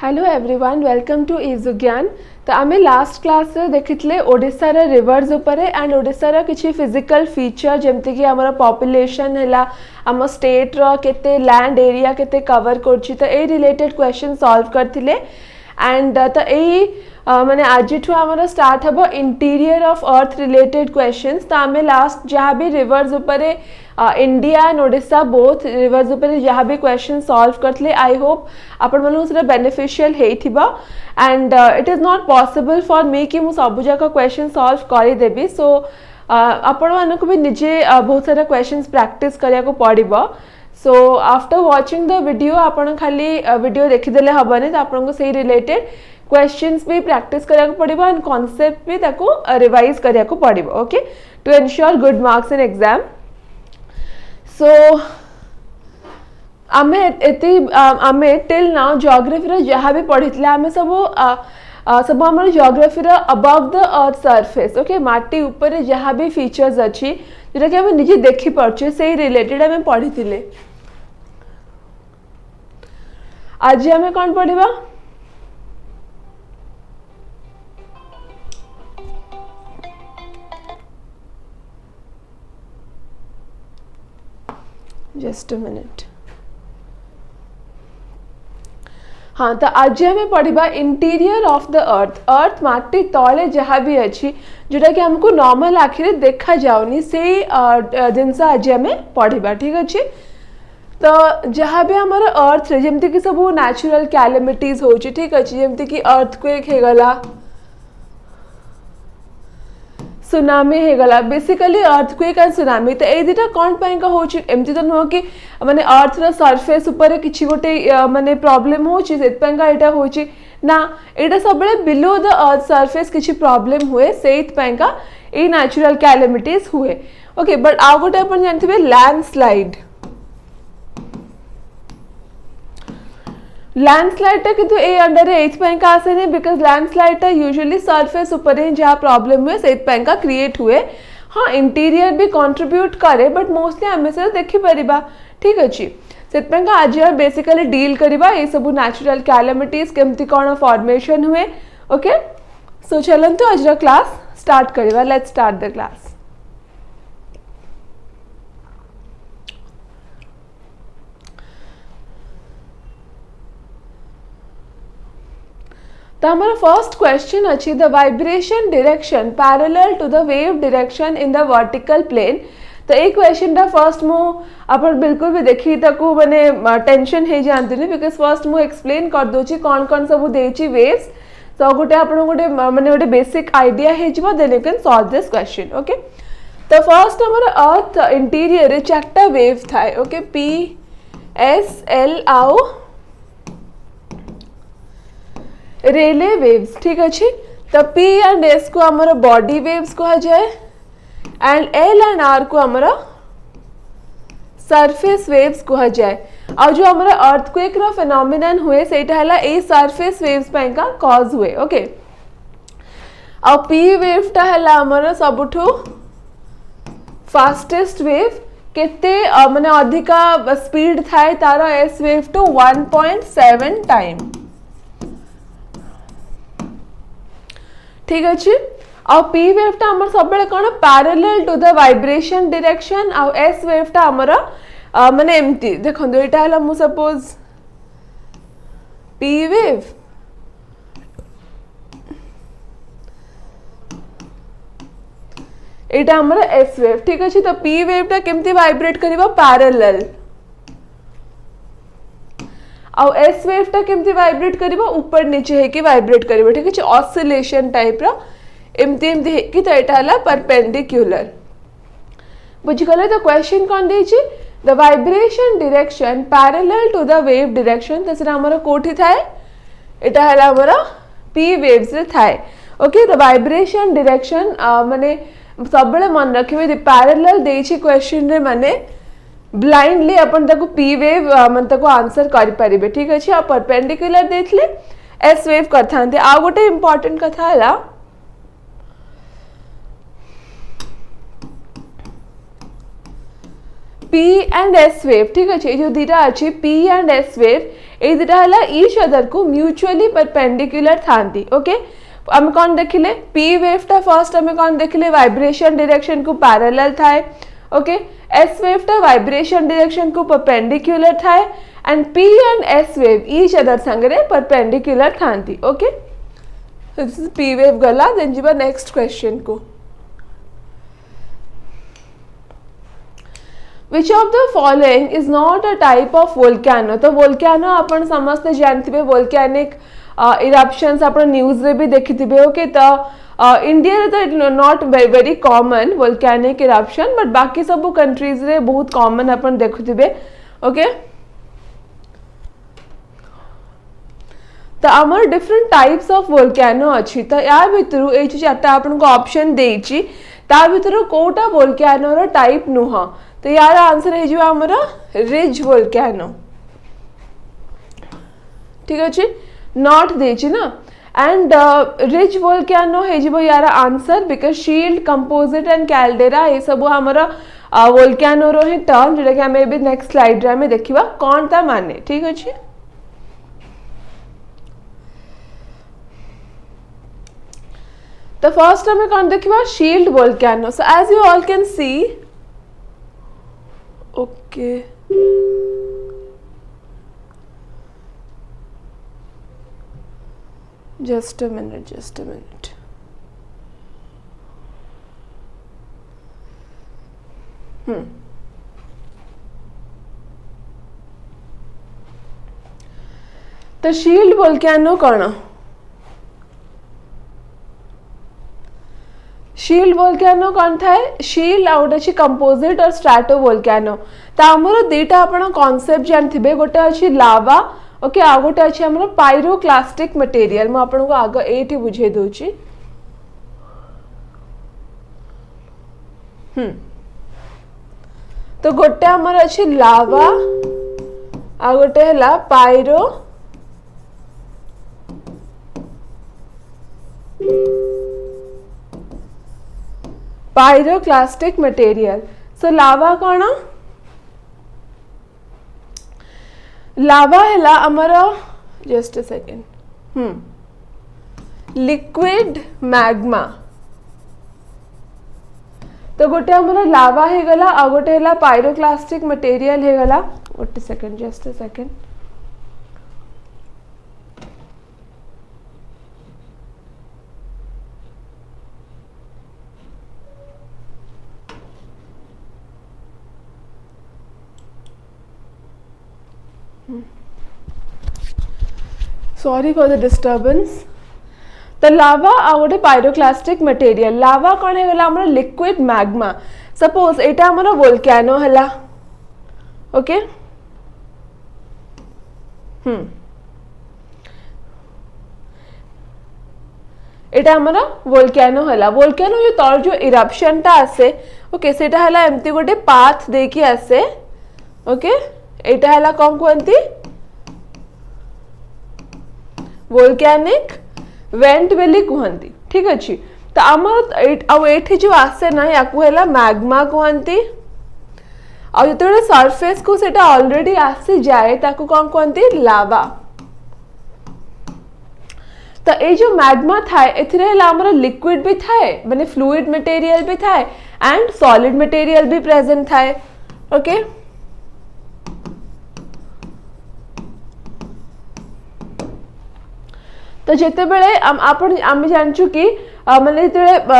Hello everyone welcome to इजुज्ञान। तो आम लास्ट क्लास रे देखिले ओडिशार रिवर्स उपरे एंड ओडिशार किछि फिजिकल फीचर जेमति कि हमर पॉपुलेशन हैला आम स्टेट रो केते लैंड एरिया केते कवर करछि तो ए रिलेटेड क्वेश्चन सॉल्व करथिले एंड तो ए माने आज आमर स्टार्ट हम interior of earth related questions. तो आम लास्ट जहाँ भी रिवर्स उपरे India and Odisha both reverse उपरे जहाँ भी क्वेश्चन सॉल्व करथिले आई होप आपण मानू से बेनिफिशियल हेइथिबा and it is not possible for me कि मु सब जाक क्वेश्चन सॉल्व करि देबी। सो आपण मानक भी निजे बहुत सारा क्वेश्चंस प्रैक्टिस करिया को पड़िबो। So after watching the video आपण खाली वीडियो देखिदेले हबनी तो आपन को सही रिलेटेड क्वेश्चंस भी प्रैक्टिस करिया को पड़िबो एंड कांसेप्ट भी ताको रिवाइज करिया को पड़िबो okay to ensure good marks in exam. So आमे टिल नाउ जियोग्राफी रो जहाँ भी पढ़ितले आमे सब हमर जियोग्राफी रो above the earth surface okay माटी ऊपर जहाँ भी फीचर्स अच्छी जोटा कि हमें निजे देखि परछे से रिलेटेड हमें पढ़ितले। आज हमें कौन पढ़िबा जस्ट अ मिनट। हाँ तो आज हमें पढ़िबा इंटीरियर ऑफ द अर्थ अर्थ माटी तले जहाँ भी अच्छी जोटा कि हमको नॉर्मल आखिर देखा जाउनी से जिनस आज हमें पढ़िबा ठीक अच्छे। तो जहाँ भी हमारा अर्थ जमती कि सब नेचुरल कैलेमिटीज हो ठीक अच्छे जमती कि अर्थक्वेक हो गला सुनामी हो गला बेसिकली अर्थक्वेक एंड सुनामी तो ये दुटा कौन पाई का होची एमती तो नुह कि माने अर्थ रो सरफेस ऊपर किछि गोटे माने प्रॉब्लम होची सेत पाई का एटा होची ना एटा सबले बिलो द अर्थ सरफेस किछि प्रॉब्लम हुए सेत पाई का ए नेचुरल कैलेमिटीज हुए ओके। बट आ गोटे अपन जानथिबे लैंडस्लाइड लैंडस्लाइड किंतु ए अंडर एच पाई का आसे नहीं बिकॉज लैंडस्लाइड यूजुअली सरफेस ऊपर ही जहाँ प्रॉब्लम हुए से पाई का क्रिएट हुए। हाँ इंटीरियर भी कंट्रीब्यूट करे बट मोस्टली आम से देखि परिबा ठीक अच्छी से आज बेसिकली डील करबा ये सब नेचुरल कैलेमिटीज केमती कौन फॉर्मेशन हुए ओके। सो चलंतु आज क्लास स्टार्ट करबा लेट्स स्टार्ट द क्लास। तो हमारा फर्स्ट क्वेश्चन अच्छी the vibration direction parallel to the wave direction in the vertical plane. तो एक क्वेश्चन दा फर्स्ट मु अपन बिल्कुल भी देखी ताकू माने टेंशन हे जानते नहीं बिकॉज फर्स्ट मु एक्सप्लेन कर दोची कौन कौन सब देची वेव्स तो गोटे आपन गोटे माने गोटे बेसिक आइडिया हे जिवो then you can solve this question okay. तो फर्स्ट हमारा अर्थ इंटीरियर रे चारटा वेव थाए ओके पी एस एल आउ रेले वेव्स ठीक अच्छे। तो पी एंड एस को हमारा बॉडी वेव्स कहा जाए एंड एल एंड आर को हमारा सरफेस वेव्स कहा जाए और जो हमारा अर्थक्वेक रो फेनोमेनन हुए सेटा हला ए सरफेस वेव्स पाई का कॉज हुए ओके। और पी वेव टा हला हमारा सबुठो फास्टेस्ट वेव केते माने अधिका स्पीड थाए तारो एस वेव टू 1.7 टाइम ठीक अच्छे। और पी वेव टा हमर सब बेले कोन parallel to the vibration direction और एस वेव टा हमर माने एमती देखंदो एटा हला मु सपोज पी वेव एटा हमर एस वेव ठीक अच्छे। तो पी वेव टा केमती वाइब्रेट करिवो पैरेलल और एस वेव टा केमती वाइब्रेट करिवो ऊपर नीचे है कि वाइब्रेट करिवो ठीक है ऑसिलेशन टाइप रो एमती एमती है कि तो एटा हला परपेंडिकुलर बुझी गले। तो क्वेश्चन कौन देछि the vibration direction parallel to the wave direction तो सेटा हमर कोठी थाए एटा हला हमर पी वेव्स रे थाए ओके। द वाइब्रेशन डायरेक्शन माने सब बेले मन रखिबे द पैरेलल देछि क्वेश्चन रे माने ब्लाइंडली अपन ताको पी वेव मन ताको आंसर करि परिबे ठीक अछि। आ परपेंडिकुलर देथले एस वेव करथांते आ गोटे इंपोर्टेंट कथा हला पी एंड एस वेव ठीक अच्छे जो दीटा अच्छी पी एंड एस वेव ए दुटा हला ईच अदर को म्यूचुअली परपेंडिकुलर थांती ओके आम कौन देखिले पी वेव टा फर्स्ट आम कौन देखिले वाइब्रेशन डायरेक्शन को पैरेलल थाए ओके एस वेव टा वाइब्रेशन डायरेक्शन को परपेंडिकुलर थाए and P and S wave each other संगरे परपेंडिकुलर थांती okay this is P wave गला देन जीवा नेक्स्ट क्वेश्चन को Which of the following is not a type of volcano? तो volcano अपन समझते जानते volcanic eruptions अपन न्यूज रे भी देखी ओके तो इंडिया रे तो not very common volcanic eruption but बाकी सब कंट्रीज रे बहुत कॉमन अपन देखुथिबे ओके तो आमर डिफरेंट टाइप्स ऑफ volcano अच्छी तो या भितरु ए चारटा आपन को ऑप्शन देछि ता भितरु कोटा volcano रो टाइप नुह तो यार आंसर है जो हमारा रिज वोल्केनो ठीक अच्छे नॉट देछि ना एंड रिज वोल्केनो है जो यार answer because shield composite and caldera ये सब हमारा वोल्केनो रो है टर्म जोटा कि हमें भी नेक्स्ट स्लाइड रे में देखिबा कोन ता माने ठीक अच्छे तो फर्स्ट हमें कोन देखिबा shield volcano so as you all can see okay just a minute तो शील्ड वोल्केनो कौन शील्ड वोल्केनो कौन था शील्ड आउट अच्छी कंपोजिट और स्ट्रैटो वोल्केनो तो आमर दीटा आपण कांसेप्ट जानथिबे गोटे अच्छी लावा ओके आ गोटे अच्छी हमर पायरोक्लास्टिक मटेरियल म आपण को आगे एठी बुझे दोची तो गोटे हमर अच्छी लावा आ गोटे हला पायरोक्लास्टिक मटेरियल सो लावा कौन लावा है आमर just a second liquid magma तो गोटे आमर लावा है गला आ गोटे है पायरोक्लास्टिक मटेरियल है गला गोटे second just a second sorry for the disturbance तो लावा आ गोटे पायरोक्लास्टिक मटेरियल लावा कौन है गला हमर लिक्विड मैग्मा सपोज एटा हमर वोल्केनो हला ओके एटा हमर वोल्केनो हला वोल्केनो जो तळ जो इरप्शन ता आसे ओके सेटा हला एम्ति गोटे पाथ देखि आसे ओके एटा हला कोन कोंती वोल्केनिक वेंट बेली कहती ठीक अच्छे तो आमर एठी जो आसे ना याकू है मैग्मा कहती आते सरफेस को सेटा ऑलरेडी आसी जाए ताकू कौन कहती लावा तो ये जो मैग्मा थाए एथिरे आमर लिक्विड भी थाए माने फ्लूइड मटेरियल भी थाए एंड सॉलिड मटेरियल भी प्रेजेंट थाए ओके तो जिते बेले आम जानचु कि माने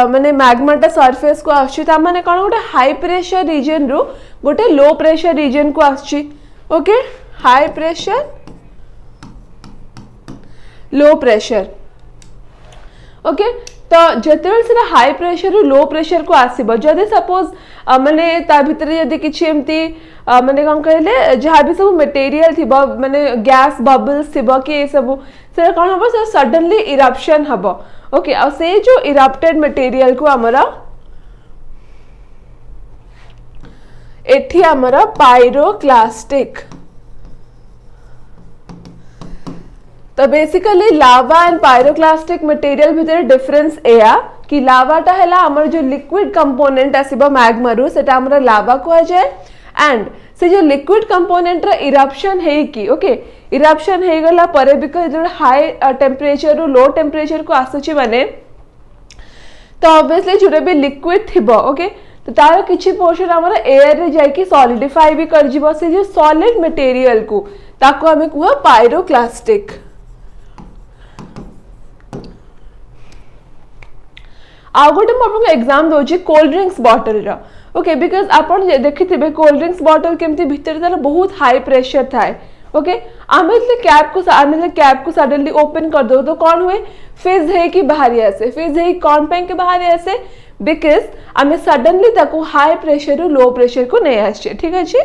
माने मैग्माटा सरफेस को आछी ता माने कोन गोटे हाई प्रेशर रीजन रु गोटे लो प्रेशर रीजन को आछी okay high pressure low pressure okay तो जिते से हाई प्रेशर रु लो प्रेशर को आसीबो जदि सपोज माने ता भितर यदि किछि एमती माने कोन कहले जहा भी सब मटेरियल थिबो माने गैस बबल्स थिबो कि सब से कौन हम से सडनली इरप्शन हम ओके आ से जो इरप्टेड मटेरियल को हमरा एठी हमरा पायरोक्लास्टिक तो basically lava and pyroclastic material भितर डिफरेंस एया कि लावाटा है हमर जो लिक्विड कंपोनेंट आसीबो मैग्मा रु सेटा हमरा लावा को जाए एंड से जो लिक्विड कंपोनेंट इरप्शन है कि ओके इरप्शन है गला परे बिकॉज जो हाई टेम्परेचर रु लो टेम्परेचर को आसुची माने तो ऑब्वियसली जोटा भी लिक्विड थिबो ओके तो तार किछि पोर्शन हमर एयर रे जाय कि सॉलिडिफाई भी कर जिवो से जो सॉलिड मटेरियल को ताको हमें कुआ पायरोक्लास्टिक। आ गोटे मो एग्जाम दोची कोल्ड ड्रिंक्स बॉटल रा ओके बिकॉज आपण देखिथिबे कोल्ड ड्रिंक्स बॉटल केमती भीतर तार बहुत हाई प्रेशर थाए ओके आमे कैप को सडनली ओपन कर दो तो कौन हुए फिज है कि बाहरी आसे फिज है कौन पे के बाहरी आसे बिकॉज आमे सडनली ताको हाई प्रेशर रु लो प्रेशर को नहीं आछे ठीक अछि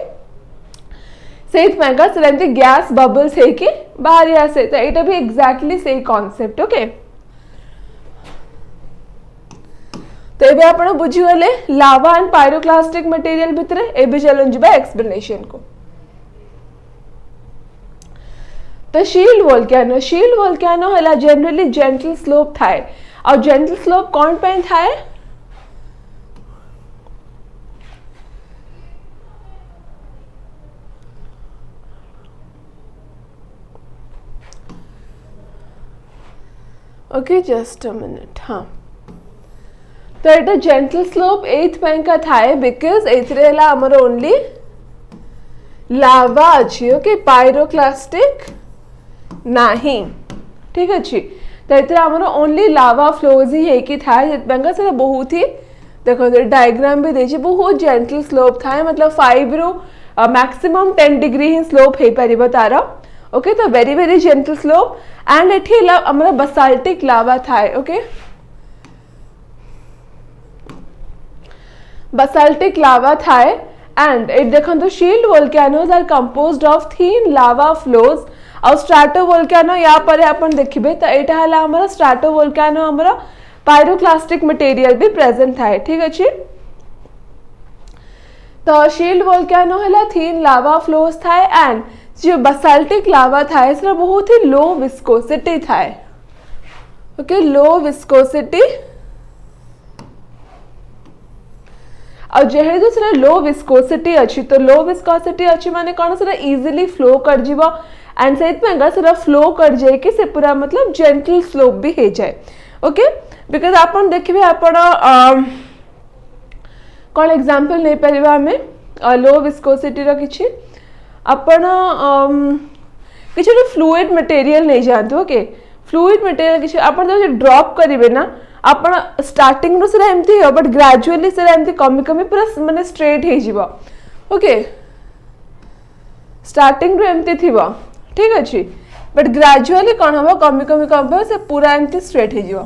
सेट मेगा सेमती गैस बबल्स है कि बाहरी आसे तो एटा भी एग्जैक्टली सही कांसेप्ट ओके तो एबे आपण बुझी गले लावा एंड पायरोक्लास्टिक मटेरियल भितरे एबे चलन जिबा एक्सप्लेनेशन को। तो शील्ड वोल्केनो हला जनरली जेंटल स्लोप थाए और जेंटल स्लोप कौन पे थाए ओके जस्ट अ मिनट हाँ तो एटा जेंटल स्लोप एथ पे का थाए बिकॉज एथरे हला हमर ओनली लावा अछि ओके पायरोक्लास्टिक नहीं ठीक अच्छी तो इतने आमर ओनली लावा फ्लोज ही है कि था जितना से बहुत ही देखो डायग्राम भी देखिए बहुत जेंटल स्लोप था मतलब 5 रु मैक्सिमम 10 डिग्री ही स्लोप हो पार तार ओके तो very very gentle slope and एठी आमर बसाल्टिक लावा था ओके बसाल्टिक लावा था एंड इट देखो shield volcanoes are composed of thin lava flows और स्ट्राटोवोल्केनो या पर अपन देखिबे तो एटा हला हमर स्ट्राटोवोल्केनो हमर पायरोक्लास्टिक मटेरियल भी प्रेजेंट थाए ठीक अछि तो शील्ड वोल्केनो हला थीन लावा फ्लोज थाए एंड जो बसाल्टिक लावा थाए से बहुत ही लो विस्कोसिटी थाए ओके लो विस्कोसिटी और जेहेतु से लो विस्कोसिटी अच्छी तो लो विस्कोसिटी अच्छी माने कौन से इजिली फ्लो कर जीवो एंड से फ्लो कर जाए कि से पूरा मतलब जेंटल स्लोप भी हो जाए ओके बिकॉज आपन देखिए आपण कौन एग्जांपल नहीं परिबा हमें लो विस्कोसिटी रा किछि आपण किछि फ्लूइड मटेरियल नहीं जानते ओके फ्लूइड मटेरियल किछि आपण जब ड्रॉप करिवे ना आपण स्टार्टिंग रो से एमती हो बट ग्रेजुअली से एमती कमी कमी पूरा माने स्ट्रेट हे जिवो ओके स्टार्टिंग रो एमती थिवो ठीक अच्छे बट ग्रेजुअली कौन हम कमी कमी कम से पूरा एमती स्ट्रेट हो जिवो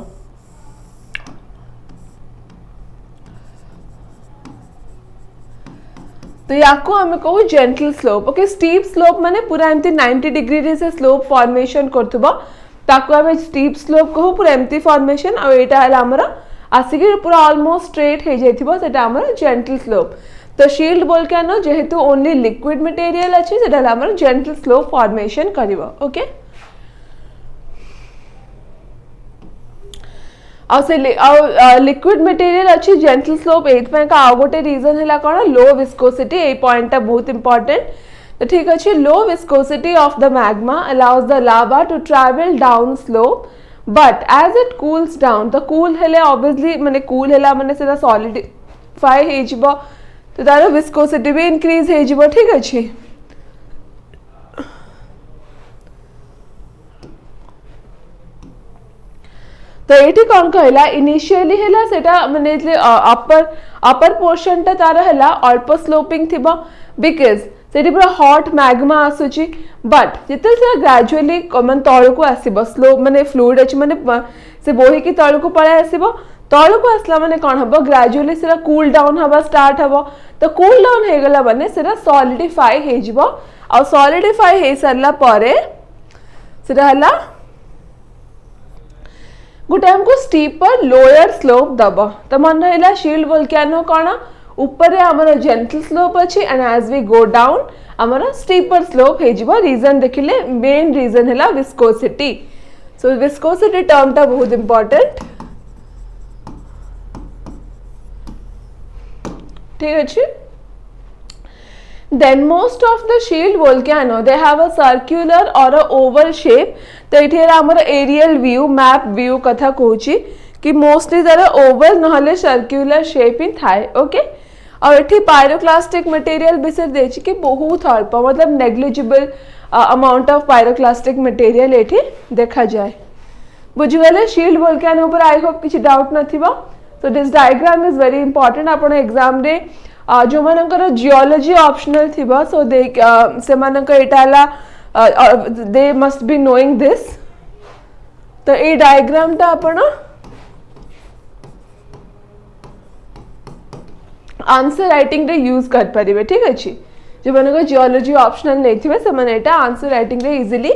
तो याको हमें कहू gentle slope okay steep slope माने पूरा एमती 90 डिग्री से स्लोप फॉर्मेशन करथबो ताको हमें स्टीप स्लोप कहू पूरा एमती फॉर्मेशन और एटा हला हमरा आसिक पूरा ऑलमोस्ट स्ट्रेट हो जाइथिबो सेटा हमरा जेंटल स्लोप तो शील्ड वोल्केनो जेहेतु ओनली लिक्विड मटेरियल अच्छी से हमर जेंटल स्लोप फॉर्मेशन करिवो ओके और से लिक्विड मटेरियल अच्छी जेंटल स्लोप एथ पे का आ गोटे रीजन हैला कोन लो विस्कोसिटी ए पॉइंट बहुत इंपोर्टेंट तो ठीक अच्छे low viscosity of the magma allows the lava to travel down slope but as it cools down तो कूल हेले ऑब्वियसली माने कूल हैला माने सेदा सॉलिडिफाई हे जिवो तो तार विस्कोसिटी भी इंक्रीज हो जिवो ठीक अच्छे तो ये कौन कहला इनिशियली हैला सेटा माने अपर पोर्शन टा तार हैला अल्प स्लोपिंग थिबो बिकॉज सेठी पूरा हॉट मैग्मा आसुची बट जिते से ग्रेजुअली मन तळ को आसीबो स्लो माने फ्लूइड अछि माने से बोही की तळ को पळे आसीबो तळ को आसला माने कोन हबो ग्रेजुअली सेरा कूल डाउन हबा स्टार्ट हबो तो कूल डाउन हे गला माने सेरा सॉलिडिफाई हे जिवो और सॉलिडिफाई हे सरला पारे सेरा हला गोटे हमको स्टीपर लोअर स्लोप दबो तो मन रहला शील्ड वोल्केनो कोन ऊपर हमर जेंटल स्लोप अछि and as we go down हमर स्टीपर स्लोप हे जिवो रीजन देखिले मेन रीजन हैला विस्कोसिटी सो विस्कोसिटी टर्म ता बहुत इंपोर्टेंट ठीक अच्छे Then most of the shield volcano they have a circular or a oval shape. तो ये आमर एरियल व्यू मैप व्यू कथा कहूँ कि मोस्टली तार ओवल ना सर्क्युलर शेप ही थाए ओके और ये पायरोक्लास्टिक मटेरियल विषय देखी कि बहुत अल्प मतलब negligible amount of pyroclastic material ये देखा जाए बुझीगले शील्ड वोल्केनो पर आई होप किसी डाउट नथिबो तो this diagram is very important आपण एग्जाम रे जो मानकर जियोलॉजी ऑप्शनल थिबो सो दे से मानक एटाला they must be knowing this तो ए डायग्राम ता आपण आंसर राइटिंग रे यूज कर परिबे ठीक अछि जो मानक जियोलॉजी ऑप्शनल नै थिबे से माने एटा आंसर राइटिंग रे इजीली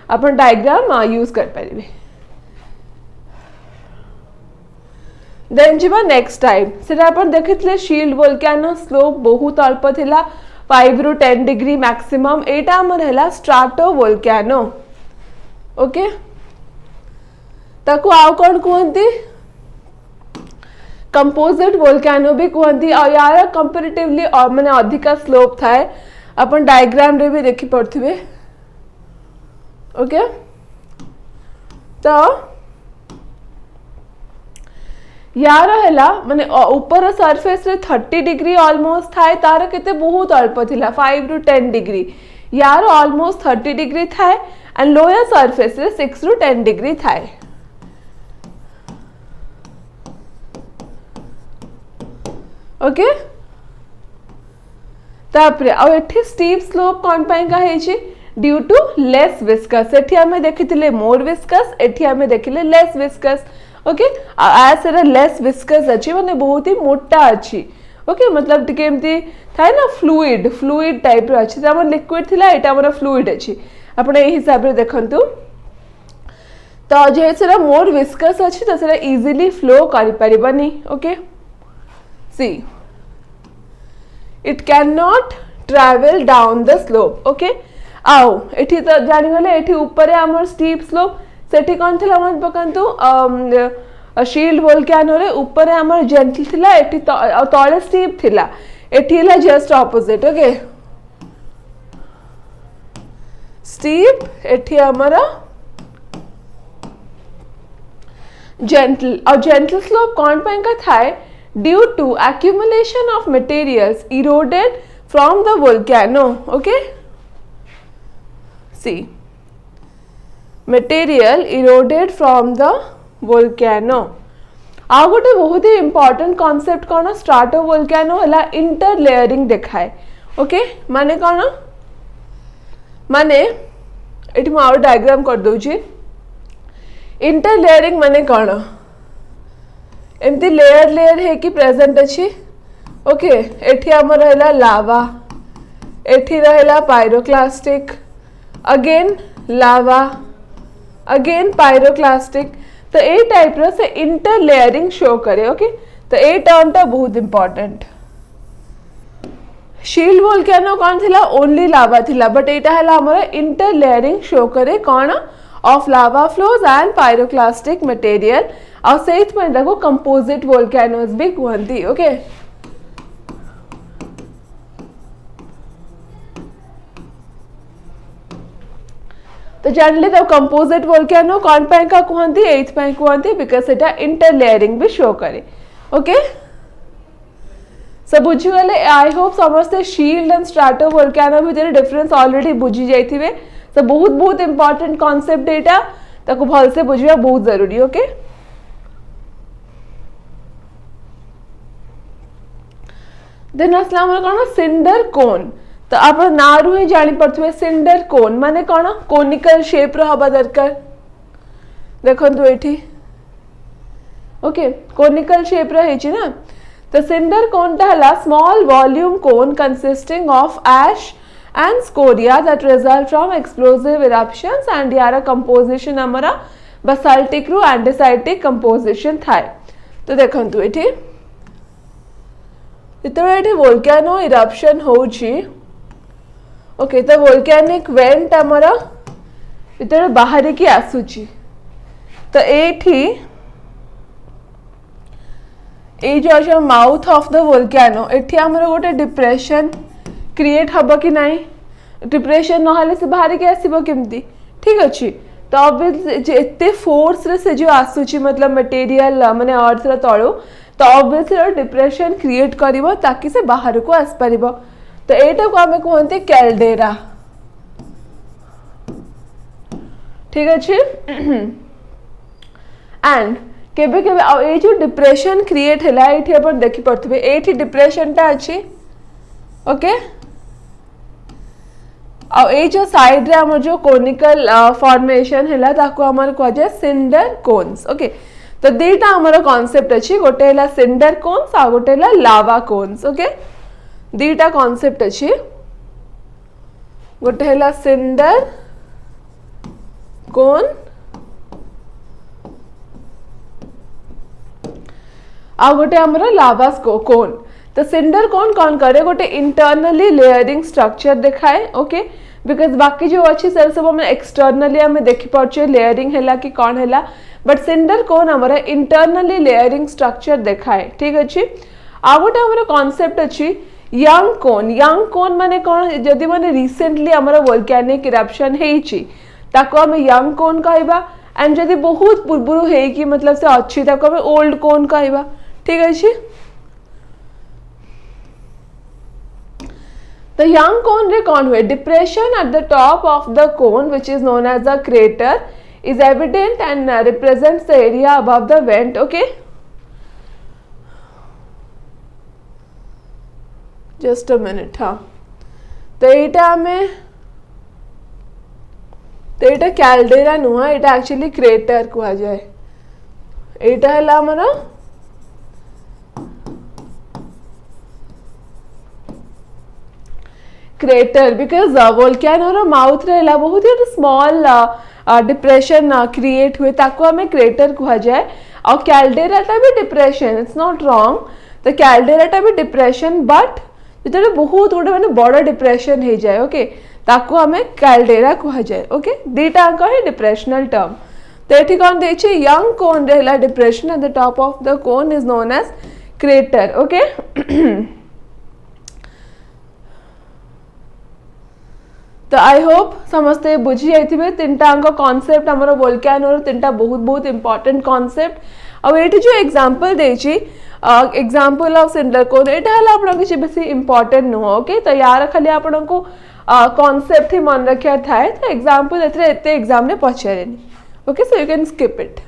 आपण डायग्राम यूज कर परिबे देन जीवा नेक्स्ट टाइम सेटा अपन देखितले शील्ड वोल्केनो स्लोप बहुत अल्प थिला 5 रु 10 डिग्री मैक्सिमम एटा हमर हैला स्ट्राटो वोल्केनो ओके ताको आउ कोन कहंती कंपोजिट वोल्केनो भी कहंती और यार कंपैरेटिवली और माने अधिका स्लोप थाए अपन डायग्राम रे भी देखि पड़थिबे ओके तो यार हैला माने ऊपर सरफेस रे 30 डिग्री ऑलमोस्ट थाए तार केते बहुत अल्प थिला 5 रु 10 डिग्री यार ऑलमोस्ट 30 डिग्री थाए एंड लोअर सरफेस रे 6 रु 10 डिग्री थाए ओके तापरे आ एठी स्टीप स्लोप कोन पय का हे छी ड्यू टू लेस विस्कस एठी हमें देखिथिले मोर विस्कस एठी हमें देखिले लेस विस्कस ओके आज से लेस विस्कस अच्छी माने बहुत ही मोटा अच्छी ओके मतलब टिके एमती थाए ना फ्लूइड फ्लूइड टाइप रो अच्छी हमर लिक्विड थिला एटा हमर फ्लूइड अच्छी आपण ए हिसाब रे देखंतु तो जे सेरा मोर विस्कस अच्छी तो सेरा इजीली फ्लो करि परिबनी okay see it can not travel down the slope okay आओ एठी तो जानि गले एठी ऊपर हमर स्टीप स्लोप सेठी कौन थिला मन पकंतु शील्ड वोल्केनो रे ऊपर हमर जेंटल थिला एठी तळे स्टीप थिला एठी हला जस्ट ऑपोजिट ओके स्टीप एठी हमरा जेंटल और जेंटल स्लोप कौन पय का थाए due to accumulation of materials eroded from the volcano okay see material eroded from the volcano आ गोटे बहुत ही इंपोर्टेंट कॉन्सेप्ट कौन स्ट्राटो वोल्केनो हला इंटर लेयरिंग देखाए ओके माने कौन माने एठी मु और डायग्राम कर दोची इंटर लेयरिंग माने कौन एमती लेयर लेयर है कि प्रेजेंट अच्छी ओके एठी हमर रहला लावा एठी रहला पायरोक्लास्टिक अगेन लावा अगेन पायरोक्लास्टिक तो ए टाइप रो से इंटर लेयरिंग शो करे ओके तो ए टर्म टा बहुत इंपोर्टेंट शील्ड वोल्केनो कौन थिला ओनली लावा थिला बट एटा हला हमर इंटर लेयरिंग शो करे कौन of lava flows and pyroclastic material और सेथ में देखो कंपोजिट वोल्केनोस भी कहंती ओके तो जानले तो कंपोजिट वोल्केनो कौन पय का कहंती एथ पय कहंती बिकॉज़ सेटा इंटर लेयरिंग भी शो करे ओके सब बुझी गले आई होप समझते शील्ड एंड स्ट्राटो वोल्केनो भितर डिफरेंस ऑलरेडी बुझी जाइथिबे तो बहुत बहुत इंपोर्टेंट कांसेप्ट एटा ताको भल से बुझिया बहुत जरूरी ओके देन असला हमर कोन सिंडर कोन तो आप ना रु ही जानी पड़थबे सिंडर कोन माने कोन कोनिकल शेप रो हबा दरकार देखंतु एठी ओके कोनिकल शेप रो हेची ना तो सिंडर कोन ता हला small volume cone consisting of ash and scoria that result from explosive eruptions and यारा composition हमारा basaltic रू andesitic composition थाए तो देखंतु एठी इतने एठी volcano eruption होउची ओके तो volcanic vent हमारा इतने बाहर की आसुची तो एठी ए जो माउथ ऑफ द volcano एठी हमारा गोटे डिप्रेशन क्रिएट हम कि ना डिप्रेशन ना से बाहर के आसो केमती ठीक अच्छे तो ऑब्वियसली एते फोर्स रे से जो आसुची मतलब मटेरियल माने अर्थ रा तळो तो ऑब्वियसली डिप्रेशन क्रिएट करिवो ताकि से बाहर को आस परिबो तो एटा को हमें कहते कैल्डेरा ठीक अच्छे एंड केबे केबे आ ए जो डिप्रेशन क्रिएट हैला एठी अपन देखि पड़थबे एठी डिप्रेशन टा अछि ओके आ ए जो साइड रे हमर जो कोनिकल फॉर्मेशन हैला ताको हमर को जे सिंडर कोन्स ओके तो दीटा हमर कांसेप्ट अछि गोटे हैला सिंडर कोन्स आ गोटे हैला लावा कोन्स ओके दीटा कांसेप्ट अछि गोटे हैला सिंडर कोन आ गोटे हमर लावा कोन तो सिंडर कोन कौन करे गोटे इंटरनली लेयरिंग स्ट्रक्चर दिखाए ओके बिकॉज बाकी जो अच्छी सर सब हम एक्सटर्नली हमें देखि पार्चे लेयरिंग हैला कि कौन हैला बट सिंडर कोन हमारा इंटरनली लेयरिंग स्ट्रक्चर दिखाए ठीक अच्छे आ गोटे हमर कांसेप्ट अछि यंग कोन माने कौन जदि माने रिसेंटली हमारा वोल्केनिक इरप्शन हेछि ताको हम यंग कोन कहबा एंड जदि बहुत पूर्वरु हे कि मतलब से अच्छी ताको हम ओल्ड कोन कहबा ठीक अच्छे The young cone रे कौन हुए depression at the top of the cone which is known as a crater is evident and represents the area above the vent okay just a minute हाँ तो एटा में तो एटा कैल्डेरा नुआ एटा एक्चुअली क्रेटर कुआ जाए एटा है ला हमारा क्रेटर बिकॉज वोल्केनो माउथ रहा बहुत ही स्मॉल डिप्रेशन क्रिएट हुए ताको हमें क्रेटर कहा जाए और कैल्डेराटा भी डिप्रेशन इट्स नॉट रॉन्ग तो कैल्डेराटा भी डिप्रेशन बट जो बहुत गोटे मैंने बड़ डिप्रेशन हो जाए ओके ताको हमें कैल्डेरा कहा जाए ओके दीटा अंक है डिप्रेशनल टर्म तो ये कौन देखिए यंग कोन रहा depression at the top of the cone is known as crater okay तो आई होप समस्ते बुझी जाइए तीनटा कॉन्सेप्ट हमर वोल्केनो तीनटा बहुत बहुत इंपोर्टेंट कॉन्सेप्ट अब ये जो एग्जांपल देछि एग्जांपल ऑफ सिंडर कोन एटा हला आपण किछि बेसी इंपोर्टेंट नुह ओके तो यार खाली आपण को कॉन्सेप्ट ही मन रखिया थाए तो एग्जांपल एते एग्जाम में पछारेनी okay so you can skip it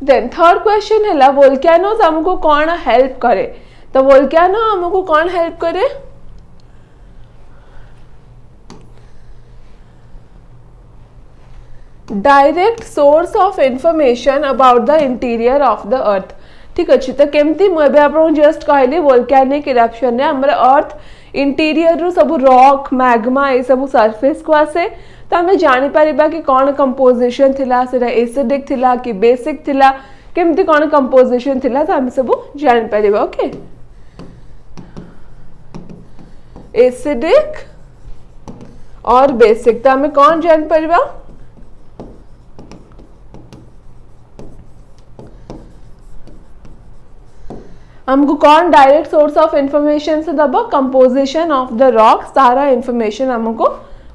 then third question है वोल्केनोस हमको कौन हेल्प करे तो वोल्केनो हमको कौन हेल्प करे direct source of information about the interior of the अर्थ ठीक अच्छे तो केमती मुझे आप जस्ट कहली वोल्केनिक इरप्शन ने हमर अर्थ इंटीरियर रु सब रॉक मैग्मा ये सब सरफेस को आसे तो हमें जानी पारिबा कि कौन कंपोजिशन थिला सेटा एसिडिक थिला कि बेसिक थिला केमती कौन कंपोजिशन थिला तो हम सब जान पारिबा ओके एसिडिक और बेसिक तो हमें कौन जान पारिबा हमको कौन डायरेक्ट सोर्स ऑफ इंफॉर्मेशन से दबो कंपोजिशन ऑफ द रॉक सारा इंफॉर्मेशन हमको